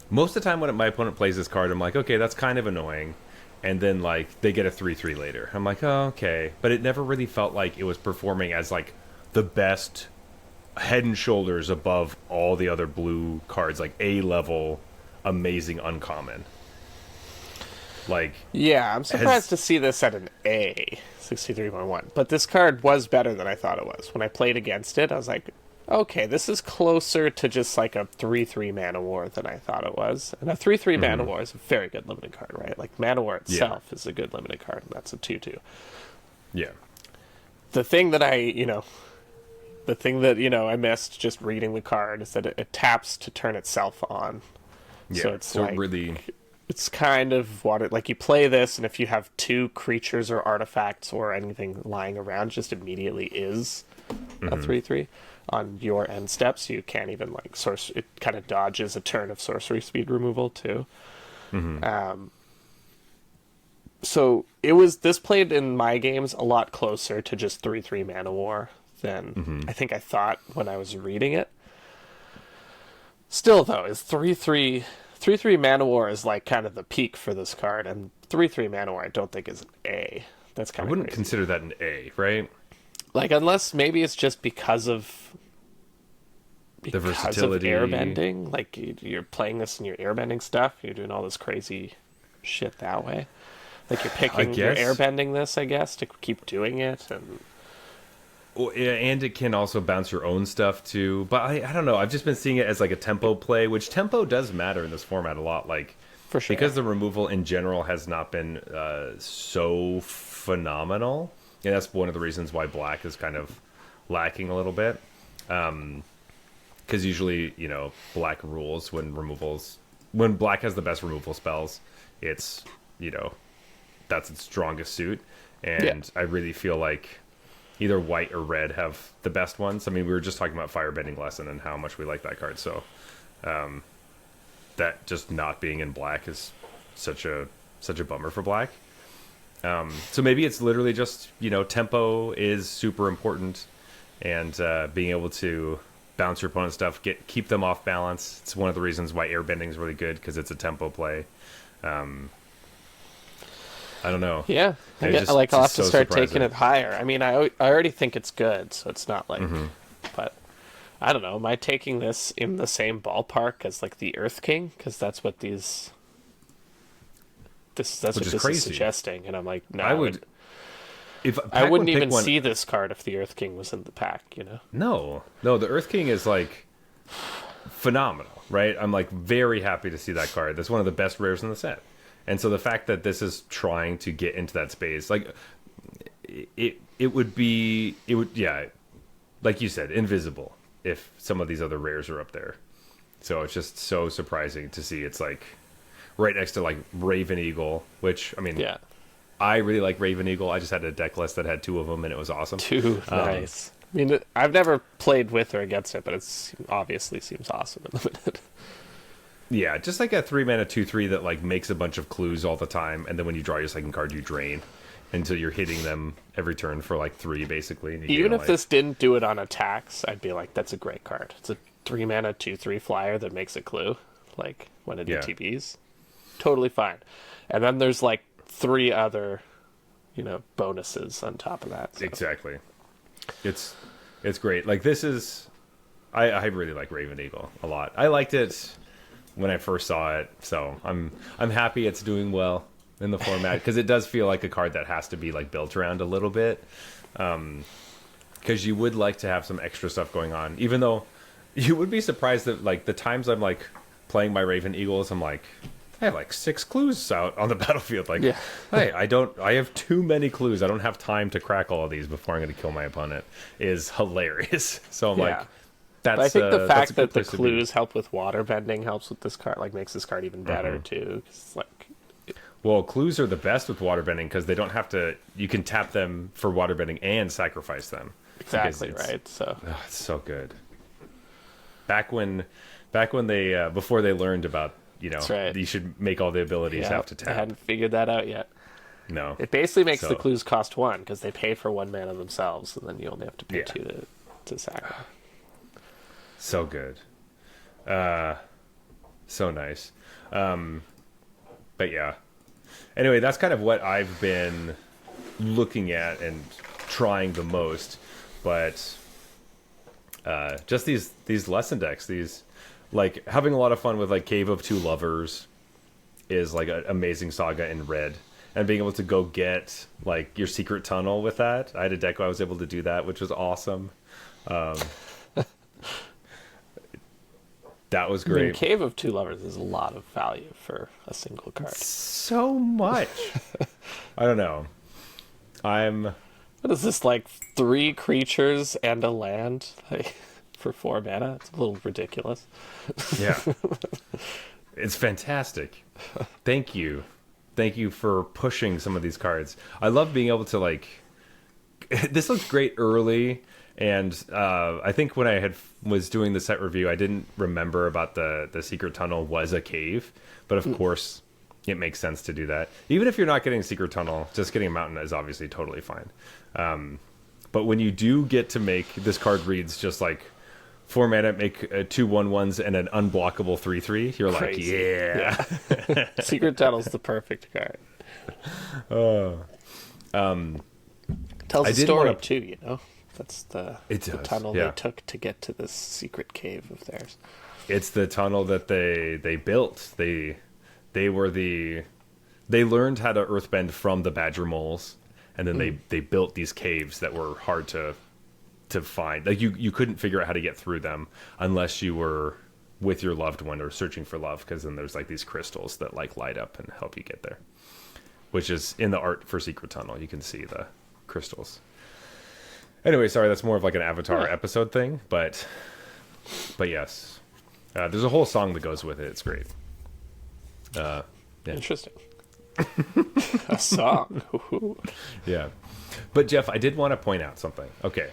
Most of the time when my opponent plays this card, I'm like, okay, that's kind of annoying. And then, like, they get a 3/3 later. I'm like, oh, okay. But it never really felt like it was performing as, like, the best head and shoulders above all the other blue cards. Like, A-level, amazing, uncommon. Like... Yeah, I'm surprised to see this at an A, 63.1. But this card was better than I thought it was. When I played against it, I was like, okay, this is closer to just like a 3/3 Mana War than I thought it was. And a 3/3 Mana War is a very good limited card, right? Like, Mana War itself is a good limited card, and that's a 2/2. Yeah. The thing that I missed just reading the card is that it taps to turn itself on. Yeah, so it's like, really... It's kind of like you play this, and if you have 2 creatures or artifacts or anything lying around, just immediately is a 3/3 on your end steps. You can't even like source. It kind of dodges a turn of sorcery speed removal too. So this played in my games a lot closer to just 3/3 Mana War than I think I thought when I was reading it. Still, though, is 3/3 3/3 Manowar is like kind of the peak for this card, and 3/3 Manowar I don't think is an A. That's kind I of wouldn't crazy. consider that an A, right? Like, unless maybe it's just because of versatility. airbending. Like, you're playing this and you're airbending stuff. You're doing all this crazy shit that way. Like, you're picking, you're guess. airbending this, I guess, to keep doing it. And Well, yeah, and it can also bounce your own stuff too. But I don't know. I've just been seeing it as like a tempo play, which tempo does matter in this format a lot. Like, for sure. because the removal in general has not been so phenomenal. And that's one of the reasons why black is kind of lacking a little bit. Because usually, you know, black rules when black has the best removal spells, it's, you know, that's its strongest suit. And I really feel like either white or red have the best ones. I mean, we were just talking about Firebending Lesson and how much we like that card. So that just not being in black is such a bummer for black. So maybe it's literally just, you know, tempo is super important, and being able to bounce your opponent's stuff, keep them off balance. It's one of the reasons why airbending is really good, because it's a tempo play. I don't know. Yeah, I'll have to start taking it higher. I mean, I already think it's good, so it's not like, but I don't know. Am I taking this in the same ballpark as like the Earth King? Because that's what that's what this is suggesting, and I'm like, no, I would. I wouldn't even see this card if the Earth King was in the pack, you know? No, the Earth King is like phenomenal, right? I'm like very happy to see that card. That's one of the best rares in the set. And so the fact that this is trying to get into that space, like it would, like you said, invisible if some of these other rares are up there. So it's just so surprising to see it's like right next to like Raven Eagle, which, I mean, I really like Raven Eagle. I just had a deck list that had 2 of them, and it was awesome. 2, nice. I mean, I've never played with or against it, but it obviously seems awesome in limited. Yeah, just like a 3-mana 2/3 that like makes a bunch of clues all the time, and then when you draw your second card, you drain until you're hitting them every turn for like 3, basically. And even if this didn't do it on attacks, I'd be like, that's a great card. It's a 3-mana 2/3 flyer that makes a clue, like when it TBs. Totally fine. And then there's like 3 other, you know, bonuses on top of that. So. Exactly. It's great. Like, this is, I really like Raven Eagle a lot. I liked it when I first saw it, so I'm happy it's doing well in the format, because it does feel like a card that has to be like built around a little bit, because you would like to have some extra stuff going on, even though you would be surprised that like the times I'm like playing my Raven Eagles, I'm like, I have like 6 clues out on the battlefield. Like, hey, I have too many clues. I don't have time to crack all of these before I'm going to kill my opponent is hilarious. So I'm like, but I think the fact that the clues help with water bending helps with this card, like makes this card even better too. It's like, well, clues are the best with water bending because they don't have to. You can tap them for water bending and sacrifice them. Exactly right. So it's so good. Back when they before they learned about, you know, you should make all the abilities have to tap. I hadn't figured that out yet. No, it basically makes the clues cost 1 because they pay for 1 mana themselves, and then you only have to pay 2 to sacrifice. So good. So nice. But yeah. Anyway, that's kind of what I've been looking at and trying the most. But just these lesson decks, these, like, having a lot of fun with like Cave of Two Lovers is like an amazing saga in red. And being able to go get like your secret tunnel with that. I had a deck where I was able to do that, which was awesome. That was great. I mean, Cave of Two Lovers is a lot of value for a single card. So much. I don't know. What is this, like 3 creatures and a land, like, for 4 mana? It's a little ridiculous. Yeah. It's fantastic. Thank you. Thank you for pushing some of these cards. I love being able to, like... This looks great early. And I think when I was doing the set review, I didn't remember about the secret tunnel was a cave. But of course, it makes sense to do that. Even if you're not getting a secret tunnel, just getting a mountain is obviously totally fine. But when you do get to make this card reads just like 4 mana, make 2 1/1s and an unblockable 3/3. You're Crazy. like, yeah. Secret Tunnel's the perfect card. Tells a I did story wanna- too, you know. That's the tunnel yeah. they took to get to this secret cave of theirs. It's the tunnel that they built. They learned how to earthbend from the badger moles, and then they built these caves that were hard to find. Like you couldn't figure out how to get through them unless you were with your loved one or searching for love, because then there's like these crystals that like light up and help you get there. Which is in the art for Secret Tunnel. You can see the crystals. Anyway, sorry, that's more of like an Avatar episode thing, but yes. There's a whole song that goes with it. It's great. Yeah. Interesting. A song. Ooh. Yeah. But Jeff, I did want to point out something. Okay.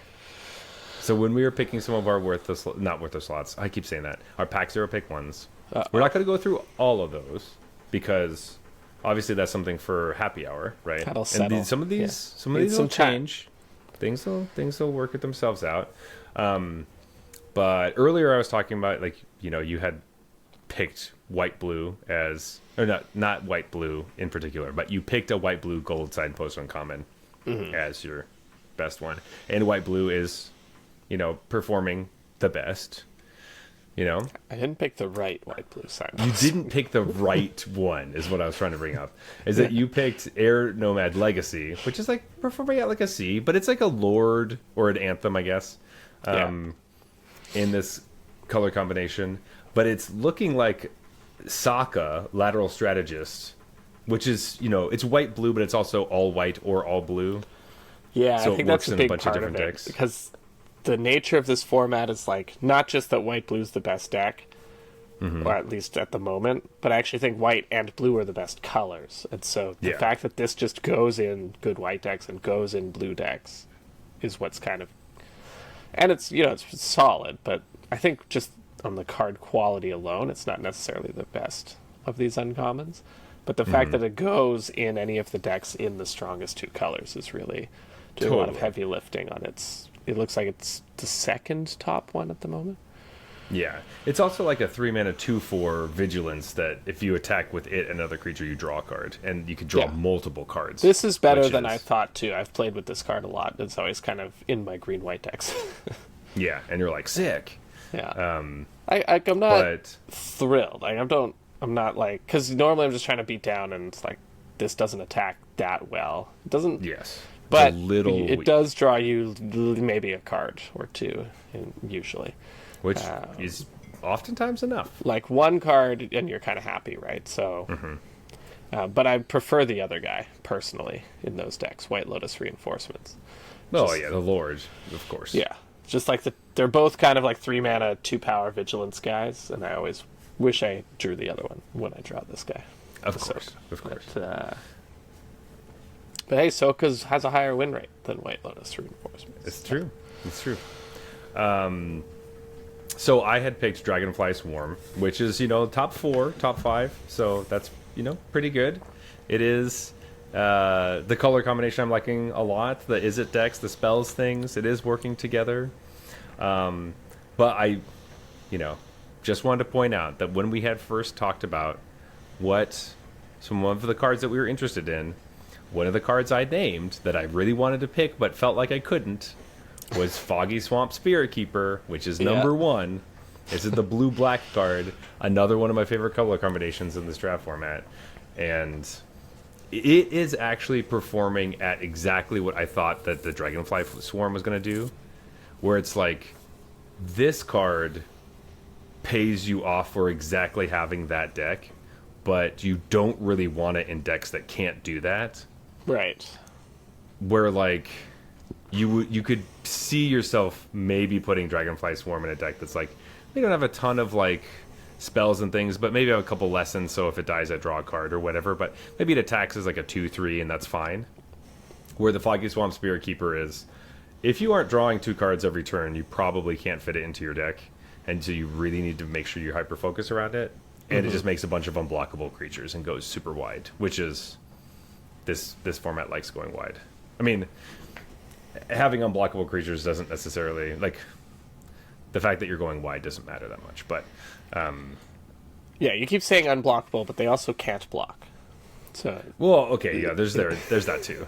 So when we were picking some of our not worthless slots, I keep saying that, our pack zero pick ones, we're not going to go through all of those because obviously that's something for happy hour, right? That'll settle. Some of these Need will some time. change. Things will work it themselves out. But earlier I was talking about, like, you know, you had picked white blue as, or not white blue in particular, but you picked a white blue gold side post uncommon as your best one, and white blue is, you know, performing the best. You know, I didn't pick the right white blue sign. you didn't pick the right one, is what I was trying to bring up. Is that you picked Air Nomad Legacy, which is like performing at like a C, but it's like a Lord or an Anthem, I guess, in this color combination. But it's looking like Sokka, Lateral Strategist, which is, you know, it's white blue, but it's also all white or all blue. Yeah, So I it think that's works a in a big bunch of part of different it decks. because the nature of this format is like not just that white blue's the best deck, or at least at the moment, but I actually think white and blue are the best colors. And so the fact that this just goes in good white decks and goes in blue decks is what's kind of, and it's, you know, it's solid, but I think just on the card quality alone, it's not necessarily the best of these uncommons. But the fact that it goes in any of the decks in the strongest two colors is really doing a lot of Totally. heavy lifting on its. It looks like it's the second top one at the moment. Yeah. It's also like a 3 mana 2/4 Vigilance that if you attack with it, another creature, you draw a card. And you can draw multiple cards. This is better which than is- I thought, too. I've played with this card a lot. It's always kind of in my green-white decks. Yeah, and you're like, sick. Yeah. I'm not But thrilled. Like, I'm not like... Because normally I'm just trying to beat down, and it's like, this doesn't attack that well. It doesn't... yes. But a little it weak, does draw you maybe a card or two, usually. which is oftentimes enough. Like one card, and you're kind of happy, right? So, but I prefer the other guy personally in those decks, White Lotus Reinforcements. Oh yeah, the Lord, of course. Yeah, just like they're both kind of like 3 mana, 2 power Vigilance guys, and I always wish I drew the other one when I draw this guy. Of course. But hey, Sokka's has a higher win rate than White Lotus Reinforcements. It's true. It's true. So I had picked Dragonfly Swarm, which is, you know, top 4, top 5. So that's, you know, pretty good. It is the color combination I'm liking a lot. The Is It decks, the spells things, it is working together. But I, you know, just wanted to point out that when we had first talked about what some of the cards that we were interested in, one of the cards I named that I really wanted to pick but felt like I couldn't was Foggy Swamp Spirit Keeper, which is number 1. This is the blue-black card, another one of my favorite color combinations in this draft format. And it is actually performing at exactly what I thought that the Dragonfly Swarm was going to do, where it's like, this card pays you off for exactly having that deck, but you don't really want it in decks that can't do that. Right. Where, like, you could see yourself maybe putting Dragonfly Swarm in a deck that's like, they don't have a ton of, like, spells and things, but maybe have a couple lessons, so if it dies, I draw a card or whatever, but maybe it attacks as like a 2/3, and that's fine. Where the Foggy Swamp Spirit Keeper is, if you aren't drawing 2 cards every turn, you probably can't fit it into your deck, and so you really need to make sure you hyper-focus around it, and it just makes a bunch of unblockable creatures and goes super wide, which is... This format likes going wide. I mean, having unblockable creatures doesn't necessarily like the fact that you're going wide doesn't matter that much. But Yeah, you keep saying unblockable, but they also can't block. So, well, okay, yeah, there's that too.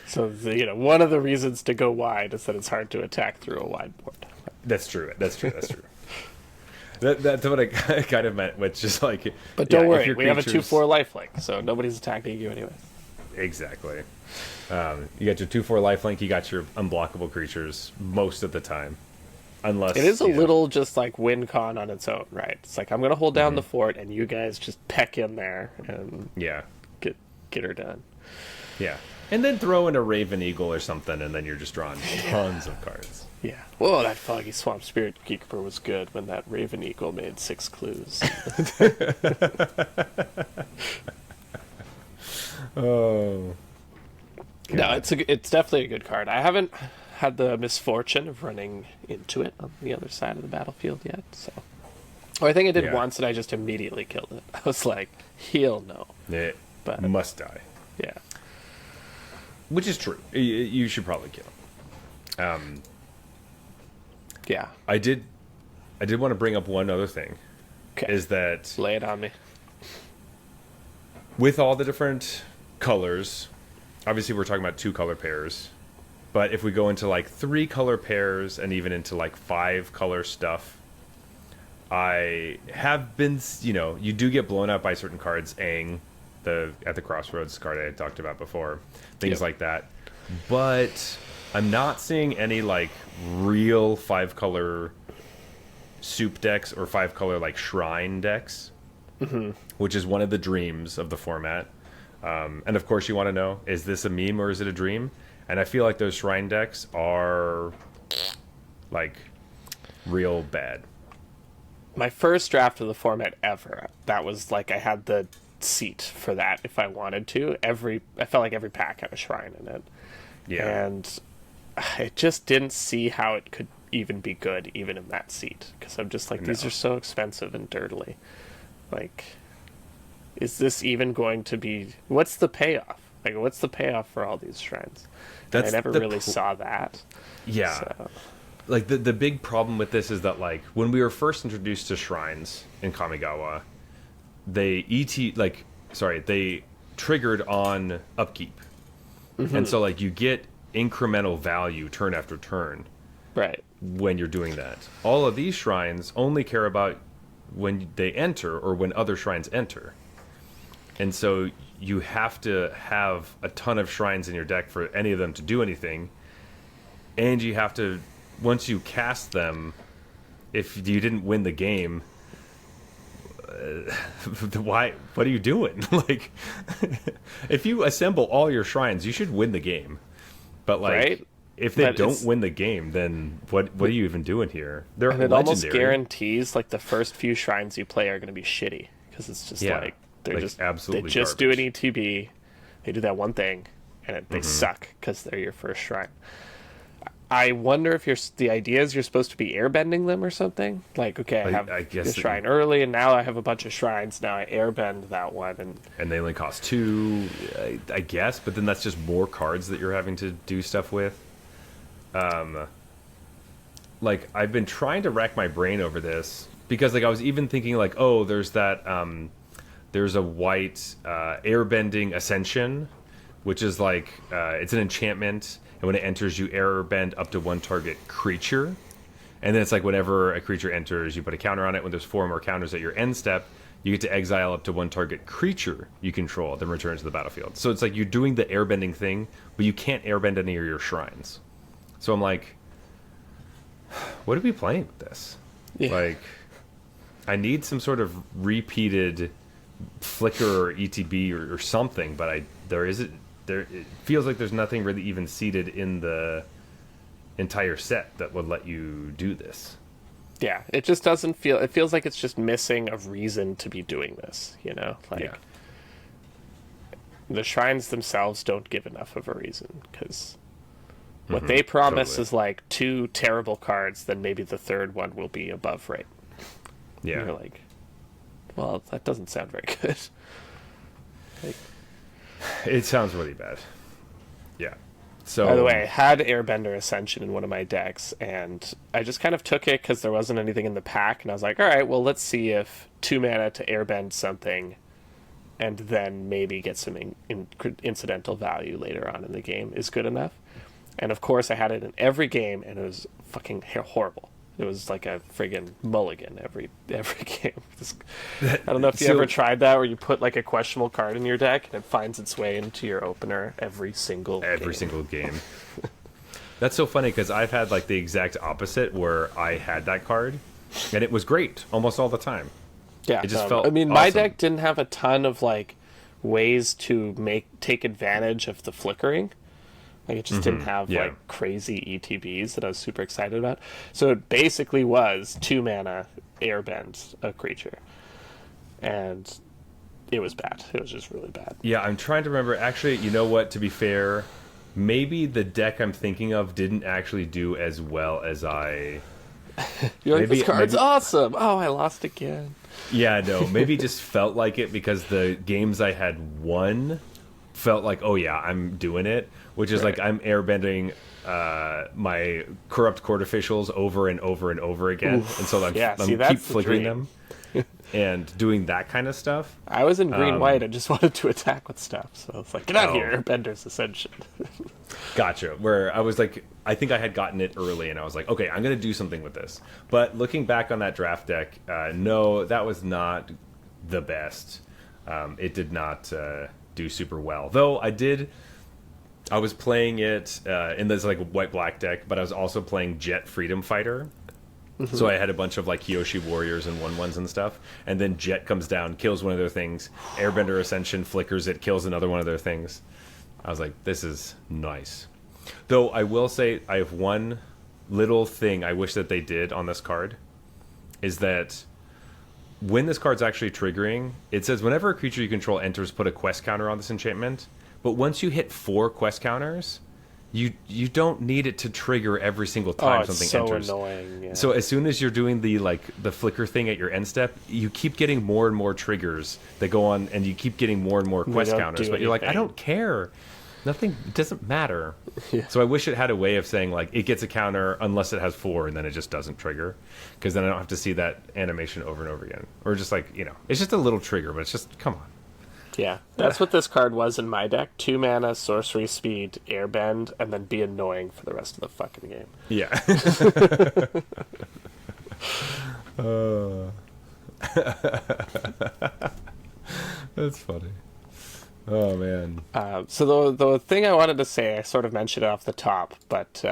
so one of the reasons to go wide is that it's hard to attack through a wide board. That's true. That's true. That's what I kind of meant, which is like. But don't worry, if your we have a creatures- 2/4 lifelink, so nobody's attacking you anyway. Exactly. You got your 2/4 lifelink. You got your unblockable creatures most of the time, unless It is a little just like WinCon on its own, right? It's like I'm gonna hold down the fort, and you guys just peck in there and Yeah, get her done. yeah, and then throw in a Raven Eagle or something, and then you're just drawing tons of cards. Yeah. Whoa, that Foggy Swamp Spirit Keeper was good when that Raven Eagle made 6 clues. Oh. No, it's definitely a good card. I haven't had the misfortune of running into it on the other side of the battlefield yet. So, I think I did Yeah. once, and I just immediately killed it. I was like, "He'll know." It But- must die, Yeah. which is true. You should probably kill him. Yeah. I did want to bring up one other thing. Okay. Is that Lay it on me. with all the different colors, obviously we're talking about 2 color pairs, but if we go into like 3 color pairs and even into like 5 color stuff, I have been, you do get blown out by certain cards. Aang, the at the crossroads card I had talked about before, things Yep. like that. But I'm not seeing any like real 5 color soup decks or 5 color like shrine decks, which is one of the dreams of the format. And of course, you want to know, is this a meme or is it a dream? And I feel like those shrine decks are like real bad. My first draft of the format ever, that was like I had the seat for that if I wanted to. I felt like every pack had a shrine in it. Yeah. And I just didn't see how it could even be good, even in that seat. Because I'm just like, these No. are so expensive and dirtily. Like, is this even going to be... What's the payoff? Like, what's the payoff for all these shrines? And I never really saw that. Yeah. So, Like the big problem with this is that like when we were first introduced to shrines in Kamigawa, they they triggered on upkeep. And so like you get incremental value turn after turn right. when you're doing that. All of these shrines only care about when they enter or when other shrines enter. And so you have to have a ton of shrines in your deck for any of them to do anything. And you have to, once you cast them, if you didn't win the game, why? What are you doing? Like, if you assemble all your shrines, you should win the game. But like, Right? if they But don't it's- win the game, then what are you even doing here? They're And it legendary. almost guarantees like the first few shrines you play are going to be shitty because it's just Yeah, like they're like, just absolutely they just do an garbage. ETB, they do that one thing, and they suck because they're your first shrine. I wonder if the idea is you're supposed to be airbending them or something. Like, okay, I have I guess the that- shrine early, and now I have a bunch of shrines. Now I airbend that one, And they only cost 2, I guess. But then that's just more cards that you're having to do stuff with. Like, I've been trying to rack my brain over this because, like, I was even thinking, like, oh, there's that, there's a white airbending ascension, which is like, it's an enchantment, and when it enters, you airbend up to 1 target creature. And then it's like whenever a creature enters, you put a counter on it. When there's 4 more counters at your end step, you get to exile up to 1 target creature you control, then return to the battlefield. So it's like you're doing the airbending thing, but you can't airbend any of your shrines. So I'm like, what are we playing with this? Yeah. Like, I need some sort of repeated flicker or ETB or something, but it feels like there's nothing really even seated in the entire set that would let you do this. yeah, it just doesn't feel. It feels like it's just missing a reason to be doing this. You know, like Yeah. the shrines themselves don't give enough of a reason because what they promise totally. is like 2 terrible cards, then maybe the third one will be above rate. Yeah. You're like, well, that doesn't sound very good. Like, It sounds really bad. Yeah. So, By the way, I had Airbender Ascension in one of my decks, and I just kind of took it because there wasn't anything in the pack, and I was like, all right, well, let's see if 2 mana to airbend something, and then maybe get some incidental value later on in the game is good enough. And of course, I had it in every game, and it was fucking horrible. It was like a friggin' mulligan every game. I don't know if you ever tried that, where you put like a questionable card in your deck and it finds its way into your opener every single game. That's so funny because I've had like the exact opposite, where I had that card and it was great almost all the time. Yeah, it just felt. I mean, awesome. my deck didn't have a ton of like ways to take advantage of the flickering. Like, it just didn't have, like, crazy ETBs that I was super excited about. So it basically was 2 mana airbend a creature. And it was bad. It was just really bad. Yeah, I'm trying to remember. Actually, you know what? To be fair, maybe the deck I'm thinking of didn't actually do as well as I... You're like, this card's awesome! Oh, I lost again. Yeah, no. Maybe it just felt like it because the games I had won felt like, oh yeah, I'm doing it. Which is like I'm airbending my corrupt court officials over and over and over again, and so I'm keep flickering them and doing that kind of stuff. I was in green-white and just wanted to attack with stuff, so it's like, get out of here, Airbender's Ascension. Gotcha. Where I was like, I think I had gotten it early, and I was like, okay, I'm going to do something with this. But looking back on that draft deck, no, that was not the best. It did not do super well, though I was playing it in this like white-black deck, but I was also playing Jet Freedom Fighter. Mm-hmm. So I had a bunch of like Kyoshi Warriors and 1/1s and stuff. And then Jet comes down, kills one of their things. Airbender Ascension flickers it, kills another one of their things. I was like, this is nice. Though I will say I have one little thing I wish that they did on this card. Is that when this card's actually triggering, it says whenever a creature you control enters, put a quest counter on this enchantment. But once you hit 4 quest counters, you don't need it to trigger every single time something enters. Annoying. Yeah. So as soon as you're doing the flicker thing at your end step, you keep getting more and more triggers that go on, and you keep getting more and more quest counters. But you're like, I don't care. Nothing. It doesn't matter. Yeah. So I wish it had a way of saying like it gets a counter unless it has 4, and then it just doesn't trigger, because then I don't have to see that animation over and over again. Or just like, it's just a little trigger, but it's just, come on. Yeah, that's what this card was in my deck. 2 mana, sorcery speed, airbend, and then be annoying for the rest of the fucking game. Yeah. That's funny. Oh, man. So the thing I wanted to say, I sort of mentioned it off the top, but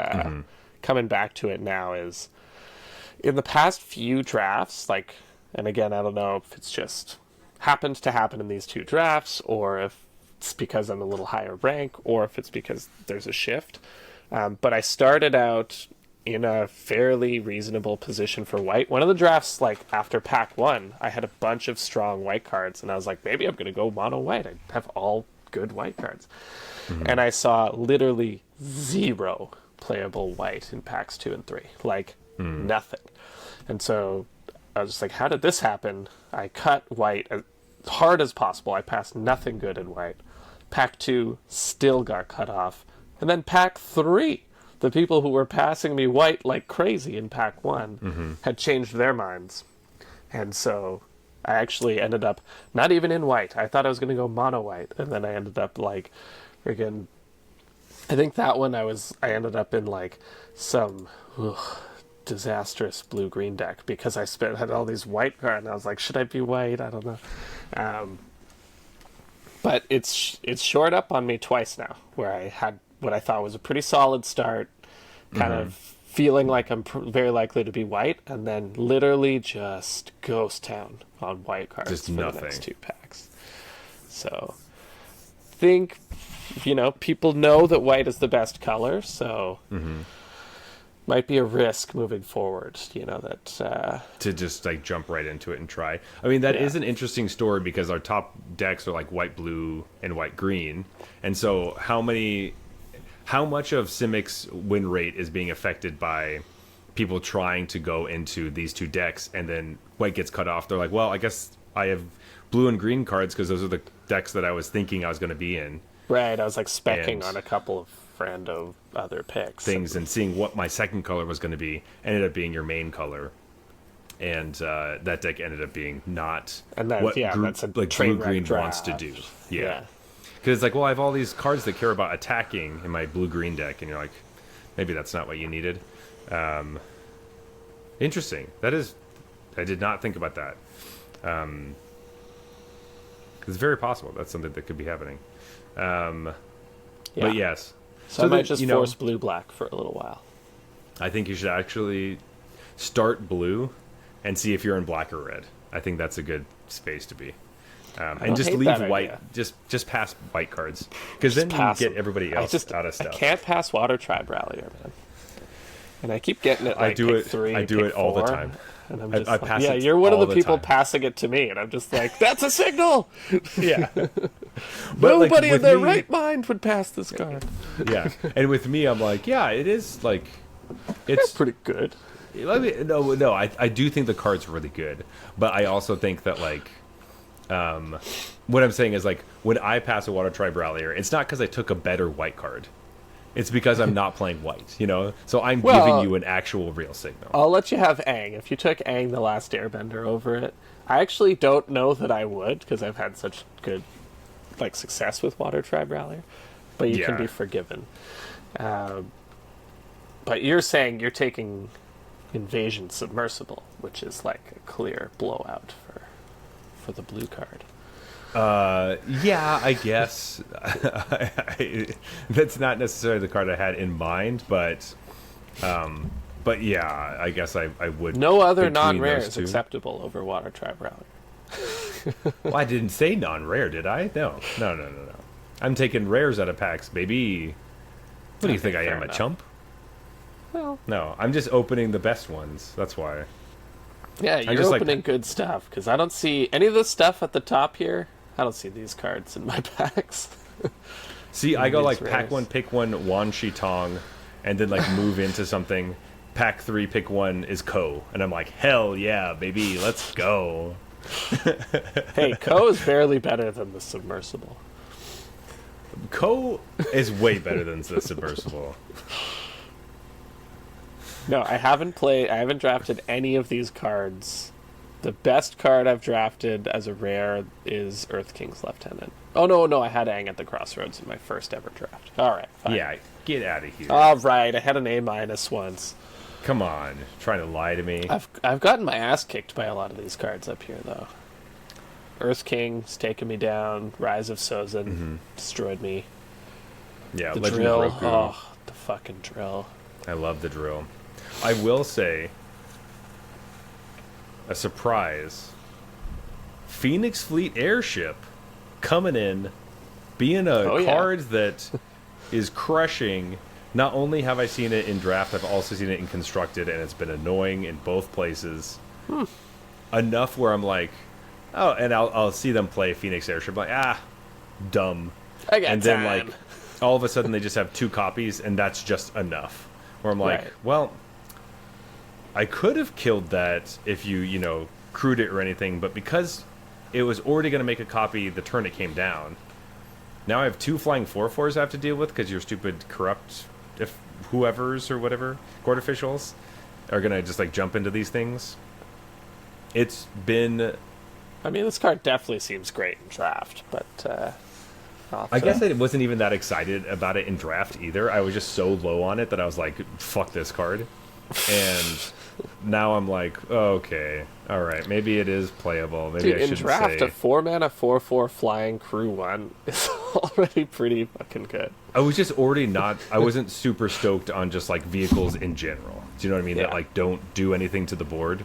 coming back to it now is, in the past few drafts, like, and again, I don't know if it's just happened to happen in these 2 drafts, or if it's because I'm a little higher rank, or if it's because there's a shift. But I started out in a fairly reasonable position for white. One of the drafts, like after pack 1, I had a bunch of strong white cards, and I was like, maybe I'm going to go mono white. I have all good white cards. Mm-hmm. And I saw literally 0 playable white in packs 2 and 3. Like, nothing. And so I was just like, how did this happen? I cut white as hard as possible. I passed nothing good in white. Pack 2 still got cut off. And then pack 3, the people who were passing me white like crazy in pack 1 had changed their minds. And so I actually ended up not even in white. I thought I was going to go mono white. And then I ended up like friggin', I think that one I ended up in like some disastrous blue-green deck, because I had all these white cards, and I was like, should I be white? I don't know. But it's shored up on me twice now, where I had what I thought was a pretty solid start, kind of feeling like I'm very likely to be white, and then literally just ghost town on white cards just for nothing. the next 2 packs. So think, people know that white is the best color, so might be a risk moving forward, that... to just, like, jump right into it and try. I mean, that is an interesting story, because our top decks are, like, white-blue and white-green. And so how much of Simic's win rate is being affected by people trying to go into these 2 decks, and then white gets cut off? They're like, well, I guess I have blue and green cards because those are the decks that I was thinking I was going to be in. Right, I was like specking And on a couple of rando other picks. things and seeing what my second color was going to be ended up being your main color. And that deck ended up being not And then, what that's a like train blue wreck green wants to draft. do. Yeah. Yeah, because it's like, well, I have all these cards that care about attacking in my blue green deck, and you're like, maybe that's not what you needed. Interesting. That is, I did not think about that. It's very possible that's something that could be happening. But yes, So I might then, just force blue black for a little while. I think you should actually start blue and see if you're in black or red. I think that's a good space to be. And just hate leave that white. idea. Just pass white cards, because then you pass get them. everybody else out of I stuff. can't pass Water Tribe Rallier, man. And I keep getting it. Like, I do pick it. three, I do pick it all the four, time. And I'm I just pass yeah, it you're one of all the the people time. passing it to me, and I'm just like, that's a signal. Yeah. But like, Nobody in with their me- right mind would pass this card. Yeah, and with me, I'm like, yeah, it is like, it's Pretty good. no. I do think the card's really good, but I also think that like, what I'm saying is like, when I pass a Water Tribe Rallier, it's not because I took a better white card. It's because I'm not playing white, you know. So I'm giving you an actual real signal. I'll let you have Aang. If you took Aang the Last Airbender over it, I actually don't know that I would, because I've had such good like success with Water Tribe Rallier. But you can Yeah. be forgiven. But you're saying you're taking Invasion Submersible, which is like a clear blowout for the blue card. Yeah, I guess that's not necessarily the card I had in mind, but yeah, I guess I would. No other between non-rare those is two. acceptable over Water Tribe Rallier. Well, I didn't say non-rare, did I? No. I'm taking rares out of packs, baby. What do you Okay, think I fair am, a enough. chump? Well, No, I'm just opening the best ones. That's why. yeah, you're just like- opening good stuff, because I don't see any of the stuff at the top here. I don't see these cards in my packs. See, I go these like pack rares. one, pick one, Wan Shi Tong, and then like move into something. Pack three, pick one is Ko, and I'm like, hell yeah, baby, let's go. Hey, Ko is barely better than the Submersible. Ko is way better than the Submersible. No, I haven't drafted any of these cards. The best card I've drafted as a rare is Earth King's Lieutenant. Oh, no, I had Aang at the Crossroads in my first ever draft. All right, fine. Yeah, get out of here. All right, I had an A- once. Come on, trying to lie to me. I've gotten my ass kicked by a lot of these cards up here, though. Earth King's taken me down. Rise of Sozin destroyed me. Yeah, The Legend drill. of Roku. Oh, the fucking drill. I love the drill. I will say, a surprise. Phoenix Fleet Airship coming in, being a Oh, yeah. card that is crushing. Not only have I seen it in draft, I've also seen it in constructed, and it's been annoying in both places. Enough where I'm like, oh, and I'll see them play Phoenix Airship, like, dumb. I got And then time. like, all of a sudden they just have two copies, and that's just enough. Where I'm like, Right. well, I could have killed that if you crewed it or anything, but because it was already going to make a copy the turn it came down, now I have two flying 4/4s I have to deal with because your stupid corrupt, if whoever's or whatever, court officials are going to just like jump into these things. It's been... I mean, this card definitely seems great in draft, but I guess I wasn't even that excited about it in draft either. I was just so low on it that I was like, fuck this card. And now I'm like, okay, all right, maybe it is playable. Maybe dude, I in shouldn't draft, say. a 4-mana 4/4 flying crew 1 is already pretty fucking good. I was just already not. I wasn't super stoked on just like vehicles in general. Do you know what I mean? Yeah. That like don't do anything to the board.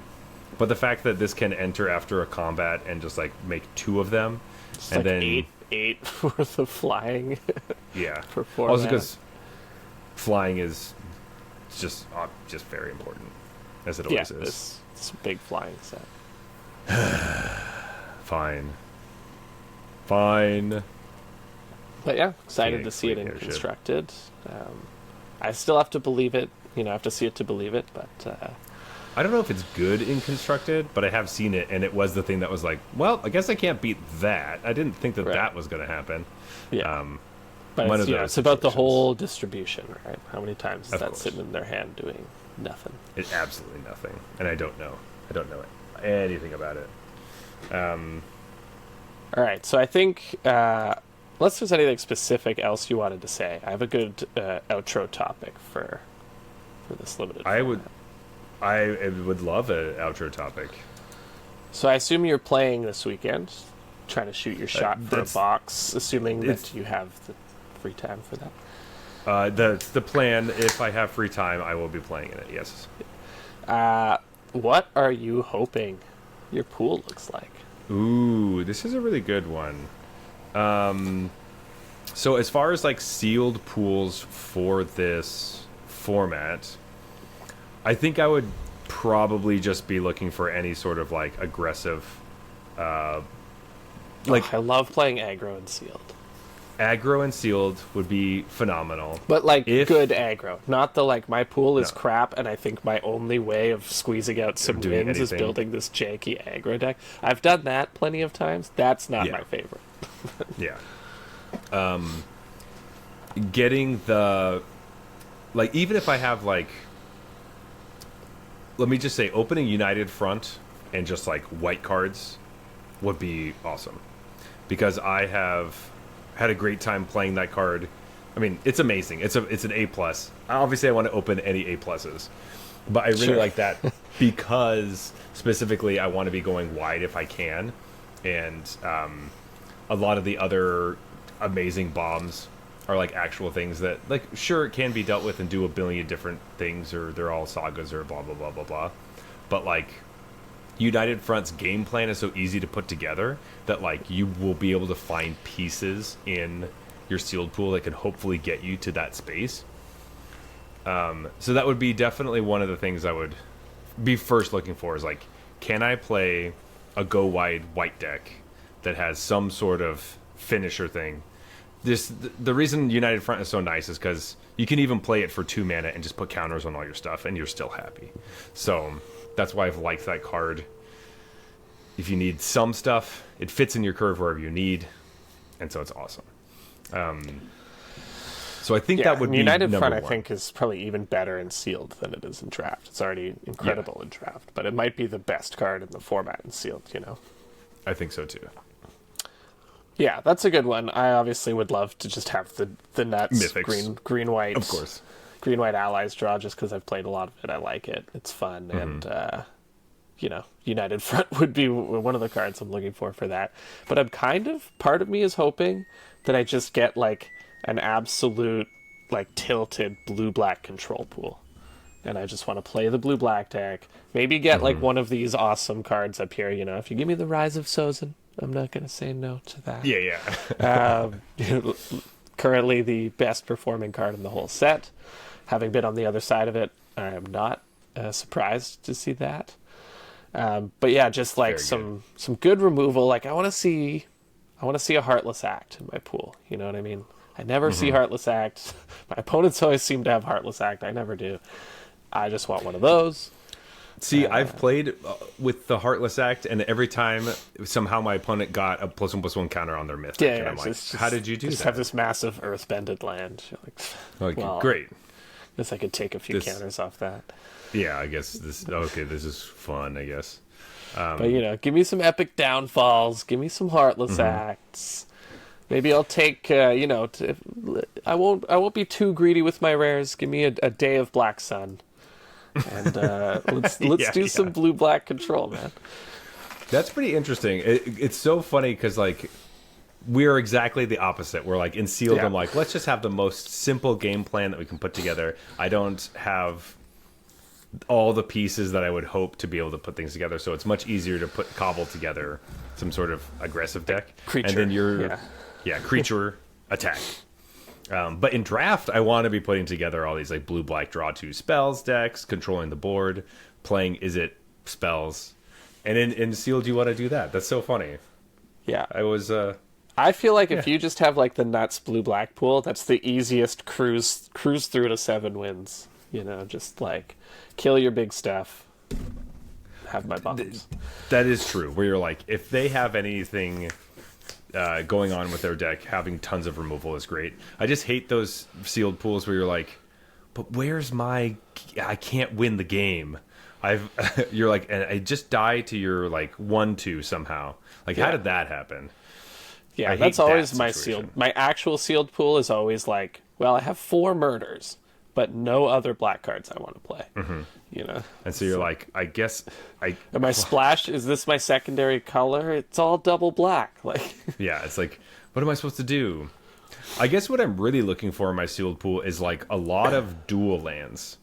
But the fact that this can enter after a combat and just like make two of them, It's and like then eight worth of flying. yeah, for 4 also mana. because flying is just very important, as it Yeah, always is. this big flying set. Fine. But yeah, excited to Phoenix see it Fleet in Airship. constructed. I still have to believe it. I have to see it to believe it. But I don't know if it's good in constructed, but I have seen it, and it was the thing that was like, well, I guess I can't beat that. I didn't think that Right. that was going to happen. yeah, But one it's, of you know, those it's about the situations. whole distribution, right? How many times is Of that course. sitting in their hand doing nothing? It's absolutely nothing, and I don't know. I don't know anything about it. All right, so I think unless there's anything specific else you wanted to say, I have a good outro topic for this limited. I format. would love an outro topic. So I assume you're playing this weekend, trying to shoot your shot for a that's- box, assuming it's- that you have the free time for that. The plan. If I have free time, I will be playing in it. Yes. What are you hoping your pool looks like? Ooh, this is a really good one. So as far as like sealed pools for this format, I think I would probably just be looking for any sort of like aggressive, like I love playing aggro and sealed. aggro and sealed would be phenomenal. But like If- good aggro, not the like my pool is No. crap and I think my only way of squeezing out some Doing wins is anything. building this janky aggro deck. I've done that plenty of times. That's not Yeah. my favorite. Yeah. Getting the, like, even if I have like, let me just say, opening United Front and just like white cards would be awesome, because I have had a great time playing that card. I mean, it's amazing. It's an A plus. Obviously, I want to open any A pluses, but I really Sure. like that because specifically I want to be going wide if I can, and a lot of the other amazing bombs are like actual things that, like, sure, it can be dealt with and do a billion different things, or they're all sagas or blah blah blah blah blah, but like United Front's game plan is so easy to put together that like you will be able to find pieces in your sealed pool that can hopefully get you to that space. So that would be definitely one of the things I would be first looking for, is like, can I play a go wide white deck that has some sort of finisher thing? The reason United Front is so nice is because you can even play it for 2 mana and just put counters on all your stuff and you're still happy. So that's why I've liked that card. If you need some stuff, it fits in your curve wherever you need, and so it's awesome. So I think that would be United number Front. one. I think is probably even better in sealed than it is in draft. It's already incredible in draft, but it might be the best card in the format in sealed. You know. I think so too. Yeah, that's a good one. I obviously would love to just have the nuts Mythics. green white, Of course. green white allies draw, just because I've played a lot of it. I like it. It's fun, and you know, United Front would be one of the cards I'm looking for that. But I'm part of me is hoping that I just get like an absolute like tilted blue black control pool, and I just want to play the blue black deck. Maybe get like one of these awesome cards up here. You know, if you give me the Rise of Sozin, I'm not going to say no to that. Yeah. Currently the best performing card in the whole set. Having been on the other side of it, I am not surprised to see that. But yeah, just like Very some good removal. Like I want to see a Heartless Act in my pool. You know what I mean? I never see Heartless Act. My opponents always seem to have Heartless Act. I never do. I just want one of those. See, I've played with the Heartless Act, and every time somehow my opponent got a +1/+1 counter on their mythic, and I'm like, it's how did you do just that? have this massive earth-bended land. You're like, Okay, well, great. guess I could take a few counters off that. Yeah, I guess this. Okay, this is fun. I guess. But you know, give me some epic downfalls. Give me some Heartless Acts. Maybe I'll take. You know, I won't be too greedy with my rares. Give me a Day of Black Sun, and let's do some blue black control, man. That's pretty interesting. It's so funny because like we're exactly the opposite. We're like in sealed. Yeah. I'm like, let's just have the most simple game plan that we can put together. I don't have all the pieces that I would hope to be able to put things together, so it's much easier to cobble together some sort of aggressive deck. Creature, and then you're creature attack. But in draft, I want to be putting together all these like blue black draw 2 spells decks, controlling the board, playing is it spells, and in sealed you want to do that. That's so funny. Yeah. I feel like if you just have like the nuts blue black pool, that's the easiest cruise through to 7 wins. You know, just like kill your big stuff, have my bombs. That is true. Where you're like, if they have anything going on with their deck, having tons of removal is great. I just hate those sealed pools where you're like, but where's my? I can't win the game. You're like, and I just die to your like 1/2 somehow. Like, how did that happen? Yeah, I that's hate always that my situation. sealed. My actual sealed pool is always like, well, I have 4 murders, but no other black cards I want to play. You know, And so you're like, I guess and my splash is this my secondary color? It's all double black. Like, yeah, it's like, what am I supposed to do? I guess what I'm really looking for in my sealed pool is like a lot of dual lands.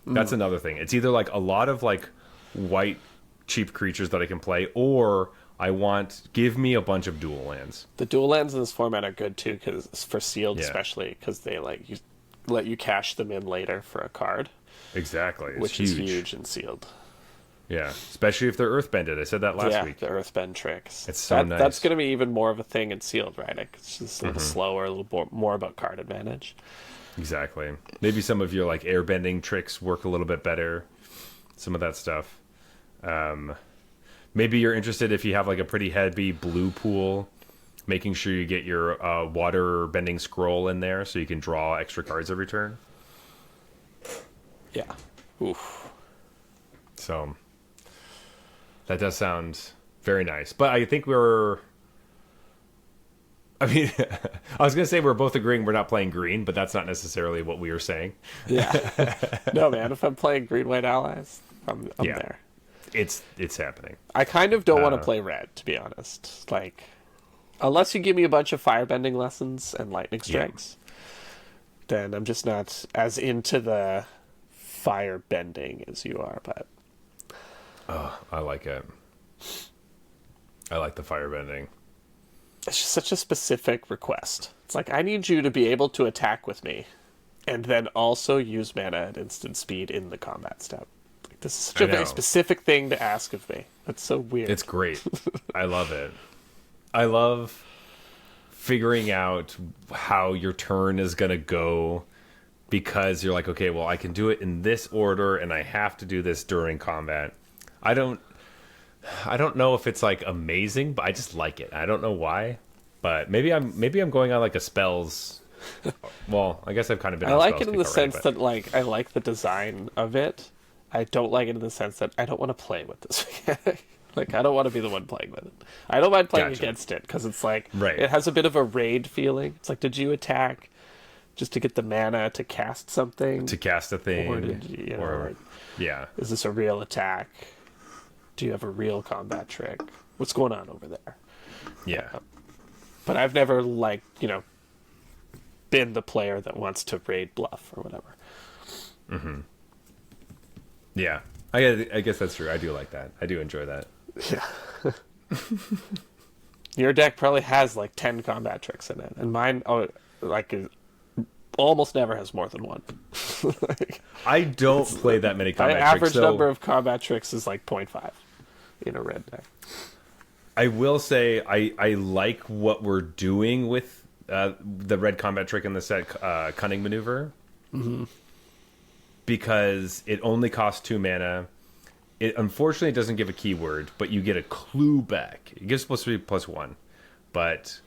That's another thing. It's either like a lot of like white cheap creatures that I can play, or I want give me a bunch of dual lands. the dual lands in this format are good too, because for sealed Yeah. especially, because they let you cash them in later for a card, Exactly. It's which huge. is huge in sealed. Yeah, especially if they're earthbended. I said that last week. The earthbend tricks. It's so nice. That's going to be even more of a thing in sealed, right? It's just a little slower, a little more about card advantage. Exactly. Maybe some of your like airbending tricks work a little bit better. Some of that stuff. Maybe you're interested if you have like a pretty heavy blue pool, making sure you get your water bending scroll in there so you can draw extra cards every turn. Yeah. Oof. So that does sound very nice. But I think I mean, I was going to say we're both agreeing we're not playing green, but that's not necessarily what we were saying. Yeah. No, man. If I'm playing green-white allies, I'm Yeah. there. It's happening. I kind of don't want to play red, to be honest. Like, unless you give me a bunch of firebending lessons and lightning strikes, then I'm just not as into the firebending as you are. But I like it. I like the firebending. it's just such a specific request. It's like, I need you to be able to attack with me, and then also use mana at instant speed in the combat step. Like, this is such a very know. specific thing to ask of me. That's so weird. It's great. I love it. I love figuring out how your turn is going to go, because you're like, okay, well, I can do it in this order and I have to do this during combat. I don't know if it's like amazing, but I just like it. I don't know why, but maybe I'm going on like a spells. Well, I guess I've kind of been. I on like spells it in the kick sense already, that, like, I like the design of it. I don't like it in the sense that I don't want to play with this mechanic. Like, I don't want to be the one playing with it. I don't mind playing Gotcha. against it, because it's like, Right. it has a bit of a raid feeling. It's like, did you attack just to get the mana to cast something? to cast a thing, Or did you, like, yeah, is this a real attack? Do you have a real combat trick? What's going on over there? yeah. But I've never, like, been the player that wants to raid bluff or whatever. Yeah, I guess that's true. I do like that. I do enjoy that. Yeah. Your deck probably has like 10 combat tricks in it, and mine, almost never has more than one. Like, I don't play that many my combat average tricks. So number of combat tricks is like 0.5 in a red deck. I will say I like what we're doing with the red combat trick in the set, Cunning Maneuver, because it only costs 2 mana. It unfortunately doesn't give a keyword, but you get a clue back. It gives supposed to be +1, but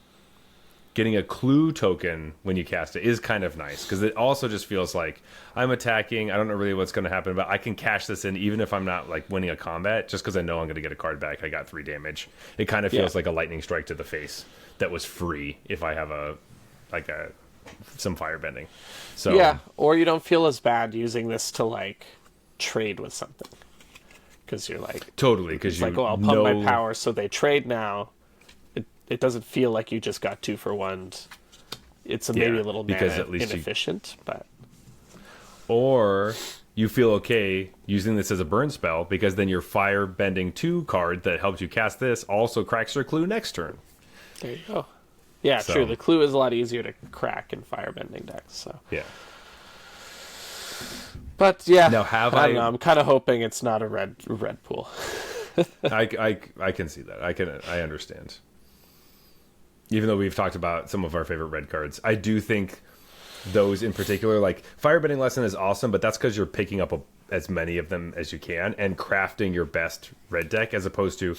getting a clue token when you cast it is kind of nice, because it also just feels like I'm attacking. I don't know really what's going to happen, but I can cash this in even if I'm not like winning a combat, just because I know I'm going to get a card back. I got 3 damage. It kind of feels like a lightning strike to the face that was free if I have some firebending. So Yeah, or you don't feel as bad using this to like trade with something, because you're like, totally, because it's you like, oh, I'll pump my power, so they trade now. It doesn't feel like you just got 2-for-1. It's maybe a little because mana at least inefficient, but or you feel okay using this as a burn spell, because then your fire bending 2 card that helps you cast this also cracks your clue next turn. there you go. Yeah, So- true. The clue is a lot easier to crack in firebending decks. So, Yeah. but yeah, Now, have I don't I- know, I'm kind of hoping it's not a red pool. I can see that. I understand. Even though we've talked about some of our favorite red cards, I do think those in particular, like Firebending Lesson is awesome, but that's because you're picking up as many of them as you can and crafting your best red deck, as opposed to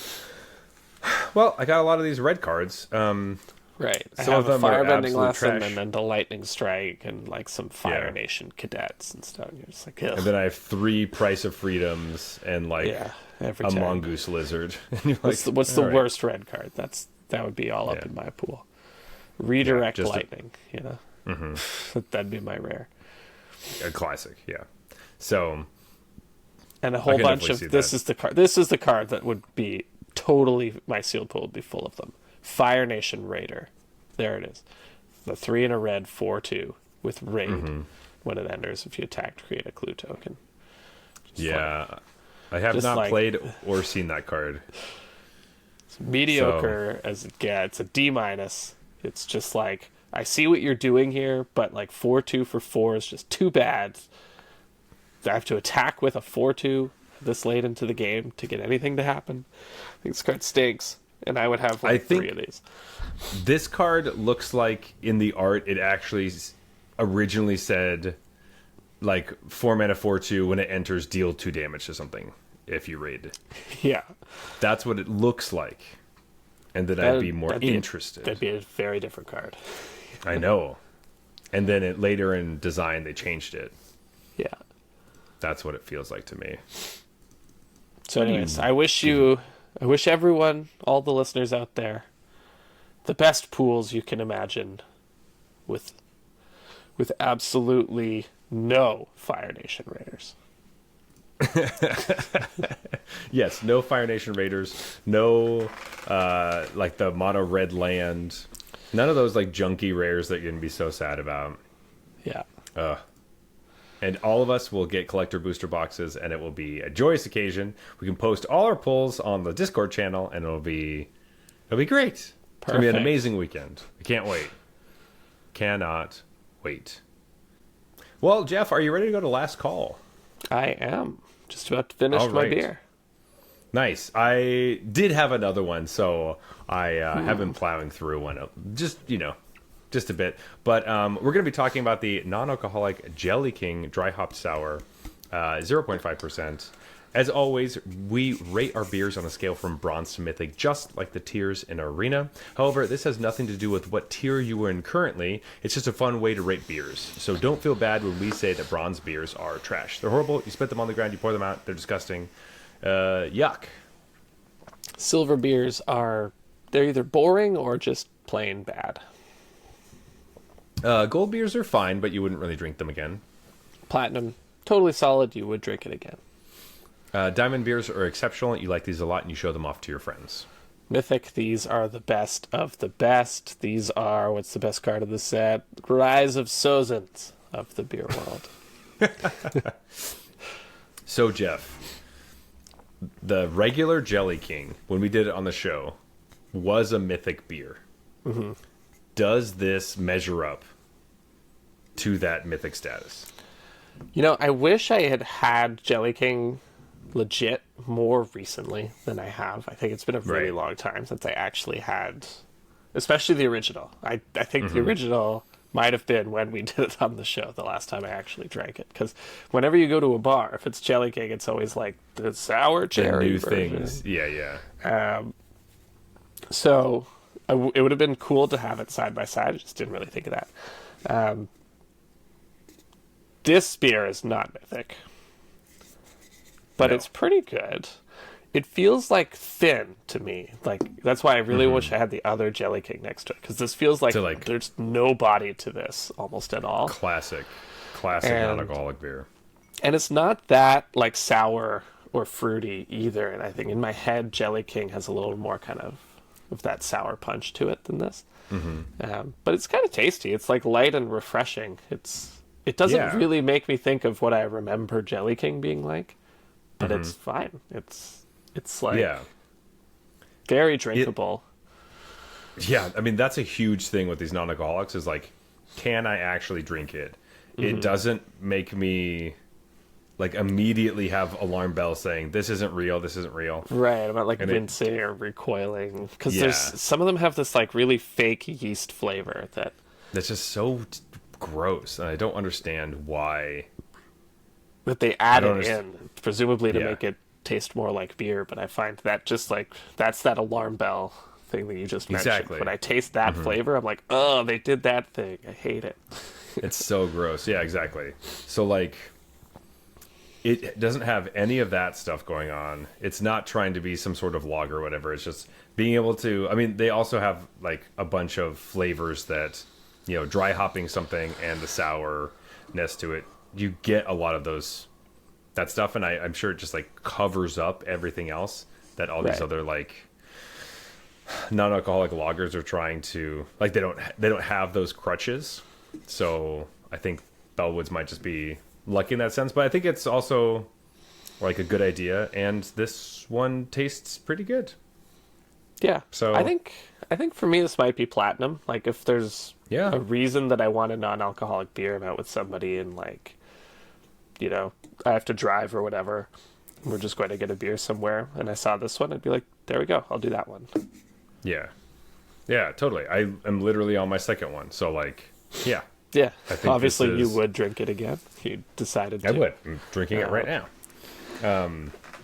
Well, I got a lot of these red cards. Right. I Some have of a them are firebending absolute lesson trash. and then the lightning strike and like some Fire Yeah. Nation cadets and stuff. You're just like, ugh. And then I have 3 Price of Freedoms and like Yeah, every a time. mongoose lizard. And you're What's like, the all right. worst red card? That would be all up Yeah. in my pool. Redirect just lightning, that'd be my rare. A classic, yeah. So And a whole can bunch definitely of see this that. is the card. This is the card that would be totally my sealed pool would be full of them. Fire Nation Raider, there it is. The 3 and a red 4/2 with raid. When it enters, if you attack, create a clue token. yeah, I have just not like- played or seen that card. It's mediocre as it gets. A D minus. It's just like I see what you're doing here, but like 4/2 for 4 is just too bad. I have to attack with a 4/2 this late into the game to get anything to happen. I think this card stinks, and I would have like I think- 3 of these. This card looks like in the art it actually originally said like 4 mana 4/2 when it enters deal 2 damage to something if you raid. Yeah, That's what it looks like. And then I'd be more that'd be interested. that'd be a very different card. I know. And then later in design they changed it. Yeah. That's what it feels like to me. So, anyways, I wish everyone, all the listeners out there, the best pools you can imagine, with absolutely no Fire Nation Raiders. Yes, no Fire Nation Raiders, no like the mono red land, none of those like junky rares that you're gonna be so sad about. Yeah. And all of us will get collector booster boxes, and it will be a joyous occasion. We can post all our polls on the Discord channel, and it'll be great. It's gonna be an Perfect. amazing weekend. I can't wait. Cannot wait. Well, Jeff, are you ready to go to last call? I am just about to finish All my right. beer. Nice. I did have another one, so I have been plowing through one. Just a bit. But we're going to be talking about the non-alcoholic Jelly King Dry Hop Sour, 0.5%. As always, we rate our beers on a scale from bronze to mythic, just like the tiers in Arena. However, this has nothing to do with what tier you are in currently. It's just a fun way to rate beers. So don't feel bad when we say that bronze beers are trash. They're horrible. You spit them on the ground, you pour them out. They're disgusting. Yuck. Silver beers they're either boring or just plain bad. Gold beers are fine, but you wouldn't really drink them again. Platinum, totally solid. You would drink it again. Diamond beers are exceptional. You like these a lot, and you show them off to your friends. Mythic, these are the best of the best. These are, what's the best card of the set? Rise of Sozins of the beer world. So, Jeff, the regular Jelly King, when we did it on the show, was a mythic beer. Mm-hmm. Does this measure up to that mythic status? I wish I had Jelly King legit more recently than I have. I think it's been a really Right. long time since I actually had, especially the original. I think the original might have been when we did it on the show the last time I actually drank it. Because whenever you go to a bar, if it's Jelly King, it's always like the sour The cherry new version. things. Yeah. So it would have been cool to have it side by side. I just didn't really think of that. This beer is not mythic, but No. it's pretty good. It feels like thin to me. Like that's why I really wish I had the other Jelly King next to it, because this feels like, So, like- there's no body to this almost at all. Classic And- non-alcoholic beer. And it's not that like sour or fruity either. And I think in my head, Jelly King has a little more kind of that sour punch to it than this. But it's kind of tasty. It's like light and refreshing. It doesn't Yeah. really make me think of what I remember Jelly King being like, but it's fine. It's like Yeah. very drinkable. Yeah, I mean, that's a huge thing with these non-alcoholics is like, can I actually drink it? It doesn't make me like immediately have alarm bells saying this isn't real, this isn't real. Right, I'm not like And it- wincing or recoiling, because Yeah. there's some of them have this like really fake yeast flavor that That's just so gross, and I don't understand why. they add don't it in, presumably to Yeah. make it taste more like beer, but I find that just like that's that alarm bell thing that you just mentioned. Exactly. When I taste that flavor, I'm like, oh, they did that thing. I hate it. It's so gross. Yeah, exactly. So like it doesn't have any of that stuff going on. It's not trying to be some sort of lager or whatever. It's just being able to, I mean, they also have like a bunch of flavors that, you know, dry hopping something and the sourness to it. You get a lot of that stuff, and I'm sure it just like covers up everything else that all these Right. other like non-alcoholic lagers are trying to, like, they don't have those crutches. So I think Bellwoods might just be lucky in that sense, but I think it's also like a good idea, and this one tastes pretty good. Yeah. So- I think for me this might be platinum. Like if there's Yeah. a reason that I want a non-alcoholic beer, I'm out with somebody and like, you know, I have to drive or whatever. We're just going to get a beer somewhere, and I saw this one, I'd be like, there we go, I'll do that one. Yeah. Yeah, totally. I am literally on my second one. So like, yeah, Yeah. I think Obviously, this you is- would drink it again. You decided to. I would. I'm drinking it right now.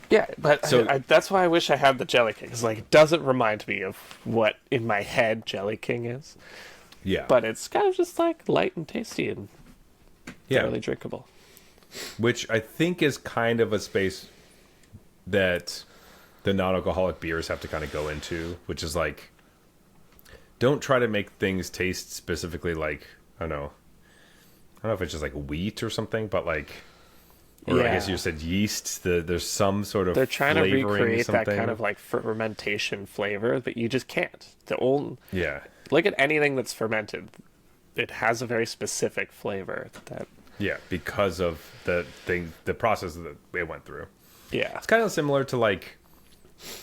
Yeah, but So- that's why I wish I had the Jelly King. 'Cause, like, it doesn't remind me of what in my head Jelly King is, Yeah. but it's kind of just like light and tasty and yeah. fairly drinkable. Which I think is kind of a space that the non-alcoholic beers have to kind of go into, which is like, don't try to make things taste specifically like, I don't know if it's just like wheat or something, but like, or I guess Yeah. you said yeast. There's some sort of They're trying to flavoring recreate that something. kind of like fermentation flavor, but you just can't. The old Yeah, look at anything that's fermented; it has a very specific flavor. That yeah, because of the process that it went through. yeah, It's kind of similar to like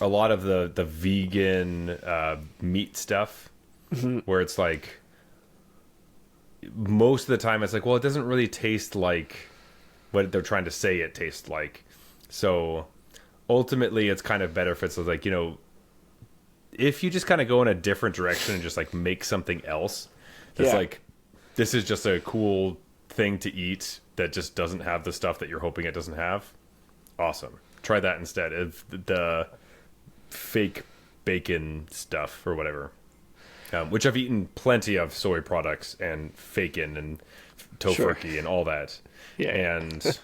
a lot of the vegan meat stuff, where it's like most of the time it's like, well, it doesn't really taste like what they're trying to say it tastes like. So ultimately, it's kind of better if it's like, you know, if you just kind of go in a different direction and just like make something else. It's Yeah. like, this is just a cool thing to eat that just doesn't have the stuff that you're hoping it doesn't have. Awesome. Try that instead of the fake bacon stuff or whatever. Which I've eaten plenty of soy products and bacon and tofurkey and all that. Yeah. And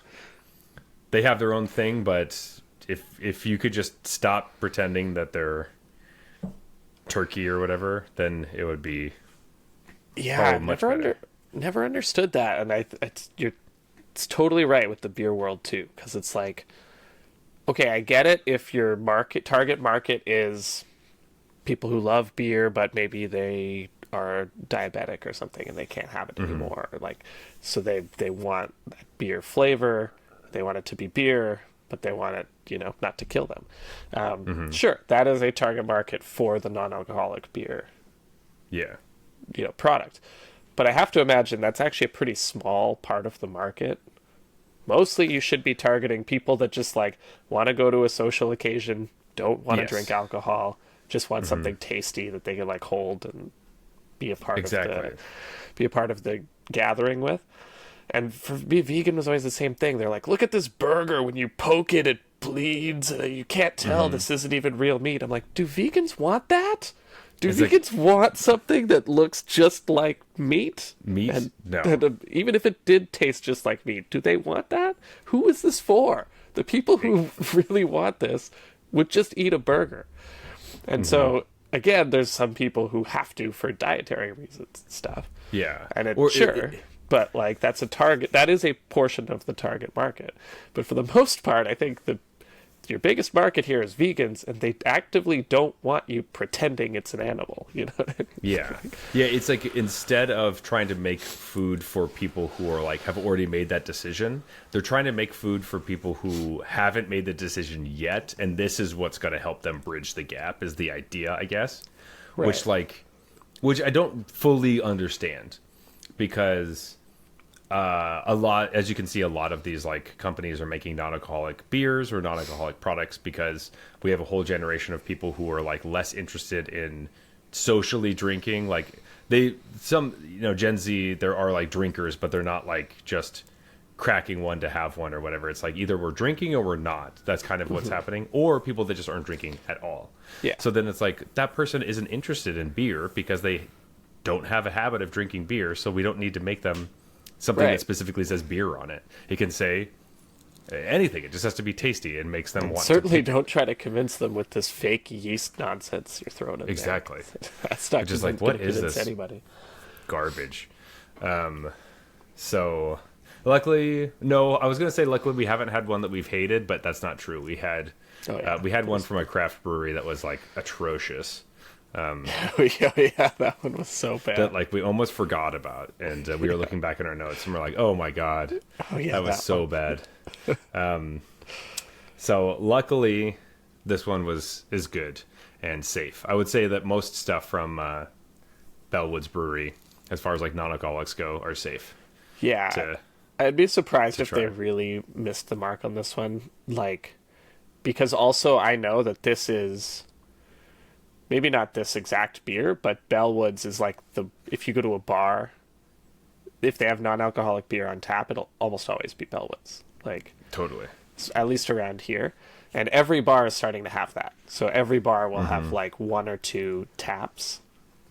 they have their own thing, but if you could just stop pretending that they're turkey or whatever, then it would be yeah. much better. Never understood that, and it's totally right with the beer world too, because it's like, okay, I get it if your target market is people who love beer, but maybe they are diabetic or something and they can't have it anymore. Like, so they want that beer flavor, they want it to be beer, but they want it, you know, not to kill them. Sure, that is a target market for the non-alcoholic beer, Yeah. you know, product. But I have to imagine that's actually a pretty small part of the market. Mostly you should be targeting people that just like want to go to a social occasion, don't want to Yes. drink alcohol, just want something tasty that they can like hold and be a part of the gathering with. And for me, vegan was always the same thing. They're like, look at this burger. When you poke it, it bleeds. You can't tell this isn't even real meat. I'm like, do vegans want that? Do It's like- vegans want something that looks just like meat? Meat? And, No. even if it did taste just like meat, do they want that? Who is this for? The people who really want this would just eat a burger. And so, again, there's some people who have to for dietary reasons and stuff. Yeah. And Or sure, but like that's a target. That is a portion of the target market. But for the most part, I think your biggest market here is vegans, and they actively don't want you pretending it's an animal. You know what I mean? Yeah. Yeah, it's like instead of trying to make food for people who are like have already made that decision, they're trying to make food for people who haven't made the decision yet, and this is what's going to help them bridge the gap is the idea, I guess. Right. Which I don't fully understand, because a lot, as you can see, a lot of these like companies are making non-alcoholic beers or non-alcoholic products because we have a whole generation of people who are like less interested in socially drinking. Like Gen Z, there are like drinkers, but they're not like just cracking one to have one or whatever. It's like either we're drinking or we're not. That's kind of what's happening. Or people that just aren't drinking at all. Yeah. So then it's like that person isn't interested in beer because they don't have a habit of drinking beer. So we don't need to make them something Right. that specifically says beer on it. It can say anything. It just has to be tasty and makes them want Certainly to. don't try to convince them with this fake yeast nonsense you're throwing in Exactly. there. That's not Just like, gonna what is convince this? anybody. Garbage. So luckily, no, I was going to say luckily we haven't had one that we've hated, but that's not true. We had one from a craft brewery that was like atrocious. Yeah, that one was so bad. That like we almost forgot about, and we were looking back in our notes and we're like, oh my god, that was so bad. So luckily this one is good and safe. I would say that most stuff from Bellwood's brewery, as far as like non-alcoholics go, are safe. Yeah, I'd be surprised if try. they really missed the mark on this one. Like, because also I know that this is maybe not this exact beer, but Bellwood's is like if you go to a bar, if they have non-alcoholic beer on tap, it'll almost always be Bellwood's. Like, Totally. at least around here. And every bar is starting to have that. So every bar will have like one or two taps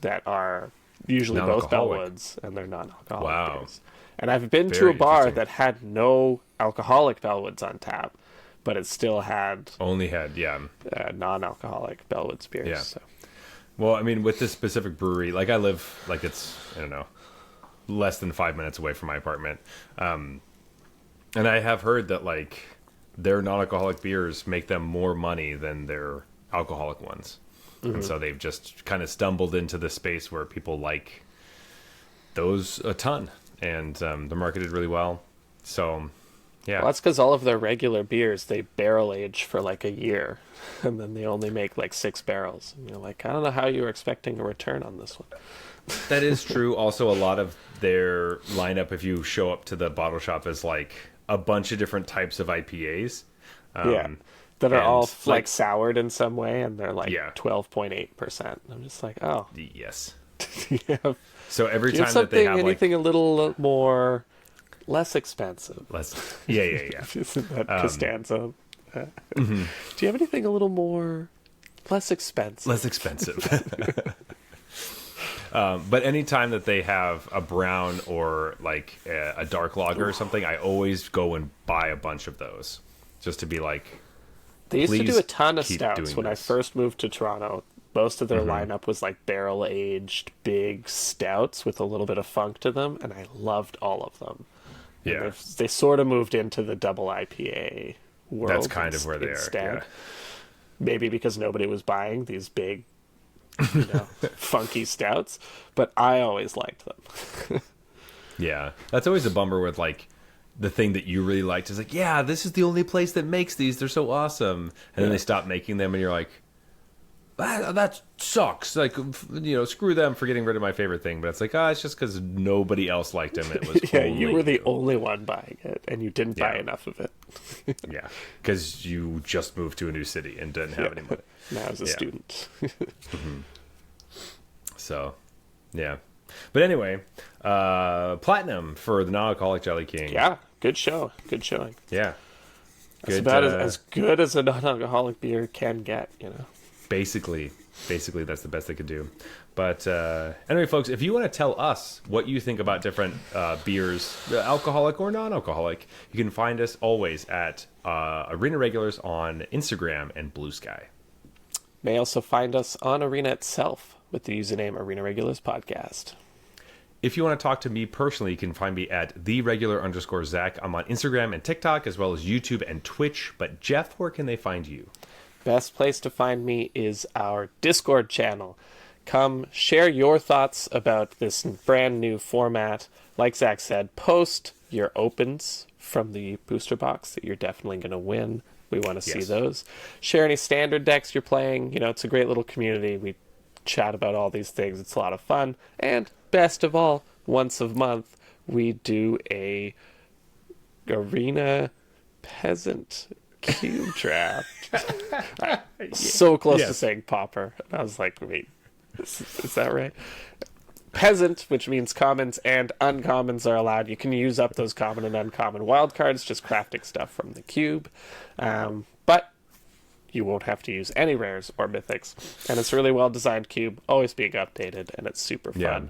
that are usually both Non-alcoholic. Bellwoods, and they're non-alcoholic Wow. beers. And I've been to Very a bar interesting. that had no alcoholic Bellwoods on tap, but it still had Only had, non-alcoholic Bellwoods beers. Yeah. So. Well, I mean, with this specific brewery, like I live, like it's, I don't know, less than 5 minutes away from my apartment. And I have heard that like their non-alcoholic beers make them more money than their alcoholic ones. And so they've just kind of stumbled into the space where people like those a ton, and they're marketed really well. So, yeah. Well, that's because all of their regular beers, they barrel age for like a year, and then they only make like 6 barrels. And you're like, I don't know how you were expecting a return on this one. That is true. Also, a lot of their lineup, if you show up to the bottle shop, is like a bunch of different types of IPAs. That are and, all like- like soured in some way, and they're like Yeah. 12.8%. I'm just like, oh, Yes. you have, So every do you have time that they something, have anything a little more less expensive? like less, yeah. Isn't that Costanza? Do you have anything a little more less expensive? Less expensive. But anytime that they have a brown or like a dark lager or something, I always go and buy a bunch of those just to be like, They used to please do a ton of keep stouts doing when I this. first moved to Toronto. Most of their lineup was like barrel aged big stouts with a little bit of funk to them, and I loved all of them. And yeah, they sort of moved into the double IPA world. that's kind of where they are. instead. Yeah. Maybe because nobody was buying these big, funky stouts, but I always liked them. Yeah, that's always a bummer with like the thing that you really liked is like, yeah, this is the only place that makes these. They're so awesome, and then they stop making them, and you're like, that sucks. Like, screw them for getting rid of my favorite thing. But it's like, it's just because nobody else liked them. It was Yeah, only you were the you. only one buying it, and you didn't buy Yeah. enough of it. Yeah, because you just moved to a new city and didn't have any money. Now as a Yeah. student. So, yeah. But anyway, platinum for the non-alcoholic Jelly King. Yeah, good show. Good showing. Yeah. It's Good, about as good as a non-alcoholic beer can get, basically that's the best they could do. But anyway, folks, if you want to tell us what you think about different beers, alcoholic or non-alcoholic, you can find us always at Arena Regulars on Instagram and Blue Sky. May also find us on Arena itself with the username Arena Regulars Podcast. If you want to talk to me personally, you can find me at @theregular_Zach. I'm on Instagram and TikTok, as well as YouTube and Twitch. But Jeff, where can they find you? Best place to find me is our Discord channel. Come share your thoughts about this brand new format. Like Zach said, post your opens from the booster box that you're definitely going to win. We want to see Yes. those. Share any standard decks you're playing. It's a great little community. We chat about all these things. It's a lot of fun. And best of all, once a month, we do a Arena Peasant Cube Draft. So close to Yes. saying Popper. And I was like, wait, is that right? peasant, which means commons and uncommons are allowed. You can use up those common and uncommon wildcards, just crafting stuff from the cube. But you won't have to use any rares or mythics. And it's a really well-designed cube, always being updated, and it's super fun. Yeah.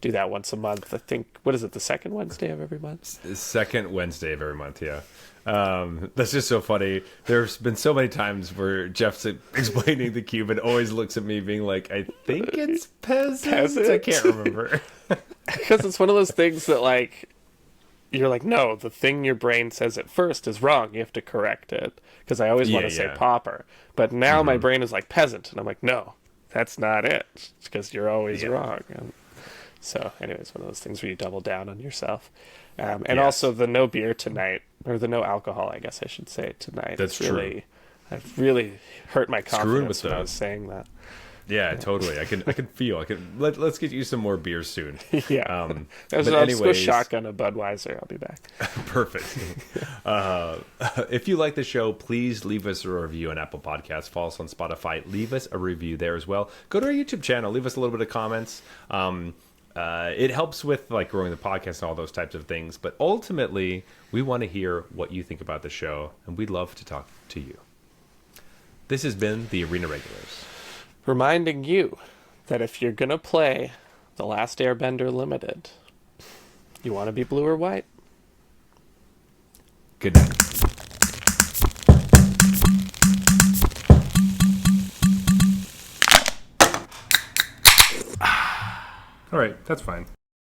Do that once a month. I think, what is it, the second Wednesday of every month? Second Wednesday of every month, yeah. That's just so funny. There's been so many times where Jeff's explaining the cube and always looks at me being like, I think it's peasant. I can't remember. Because it's one of those things that, like, you're like, no, the thing your brain says at first is wrong. You have to correct it. Because I always want to say pauper. But now my brain is like peasant. And I'm like, no, that's not it. It's because you're always wrong. And so, anyways, one of those things where you double down on yourself. And also the no beer tonight, or the no alcohol, I guess I should say, tonight. That's really, true. I've really hurt my confidence with when I the- was saying that. Yeah, totally. I can feel. Let's get you some more beers soon. Yeah. But I'll just go anyways- shotgun a Budweiser. I'll be back. Perfect. If you like the show, please leave us a review on Apple Podcasts. Follow us on Spotify. Leave us a review there as well. Go to our YouTube channel. Leave us a little bit of comments. It helps with like growing the podcast and all those types of things. But ultimately, we want to hear what you think about the show, and we'd love to talk to you. This has been the Arena Regulars. Reminding you that if you're going to play The Last Airbender Limited, you want to be blue or white. Good night. All right, that's fine.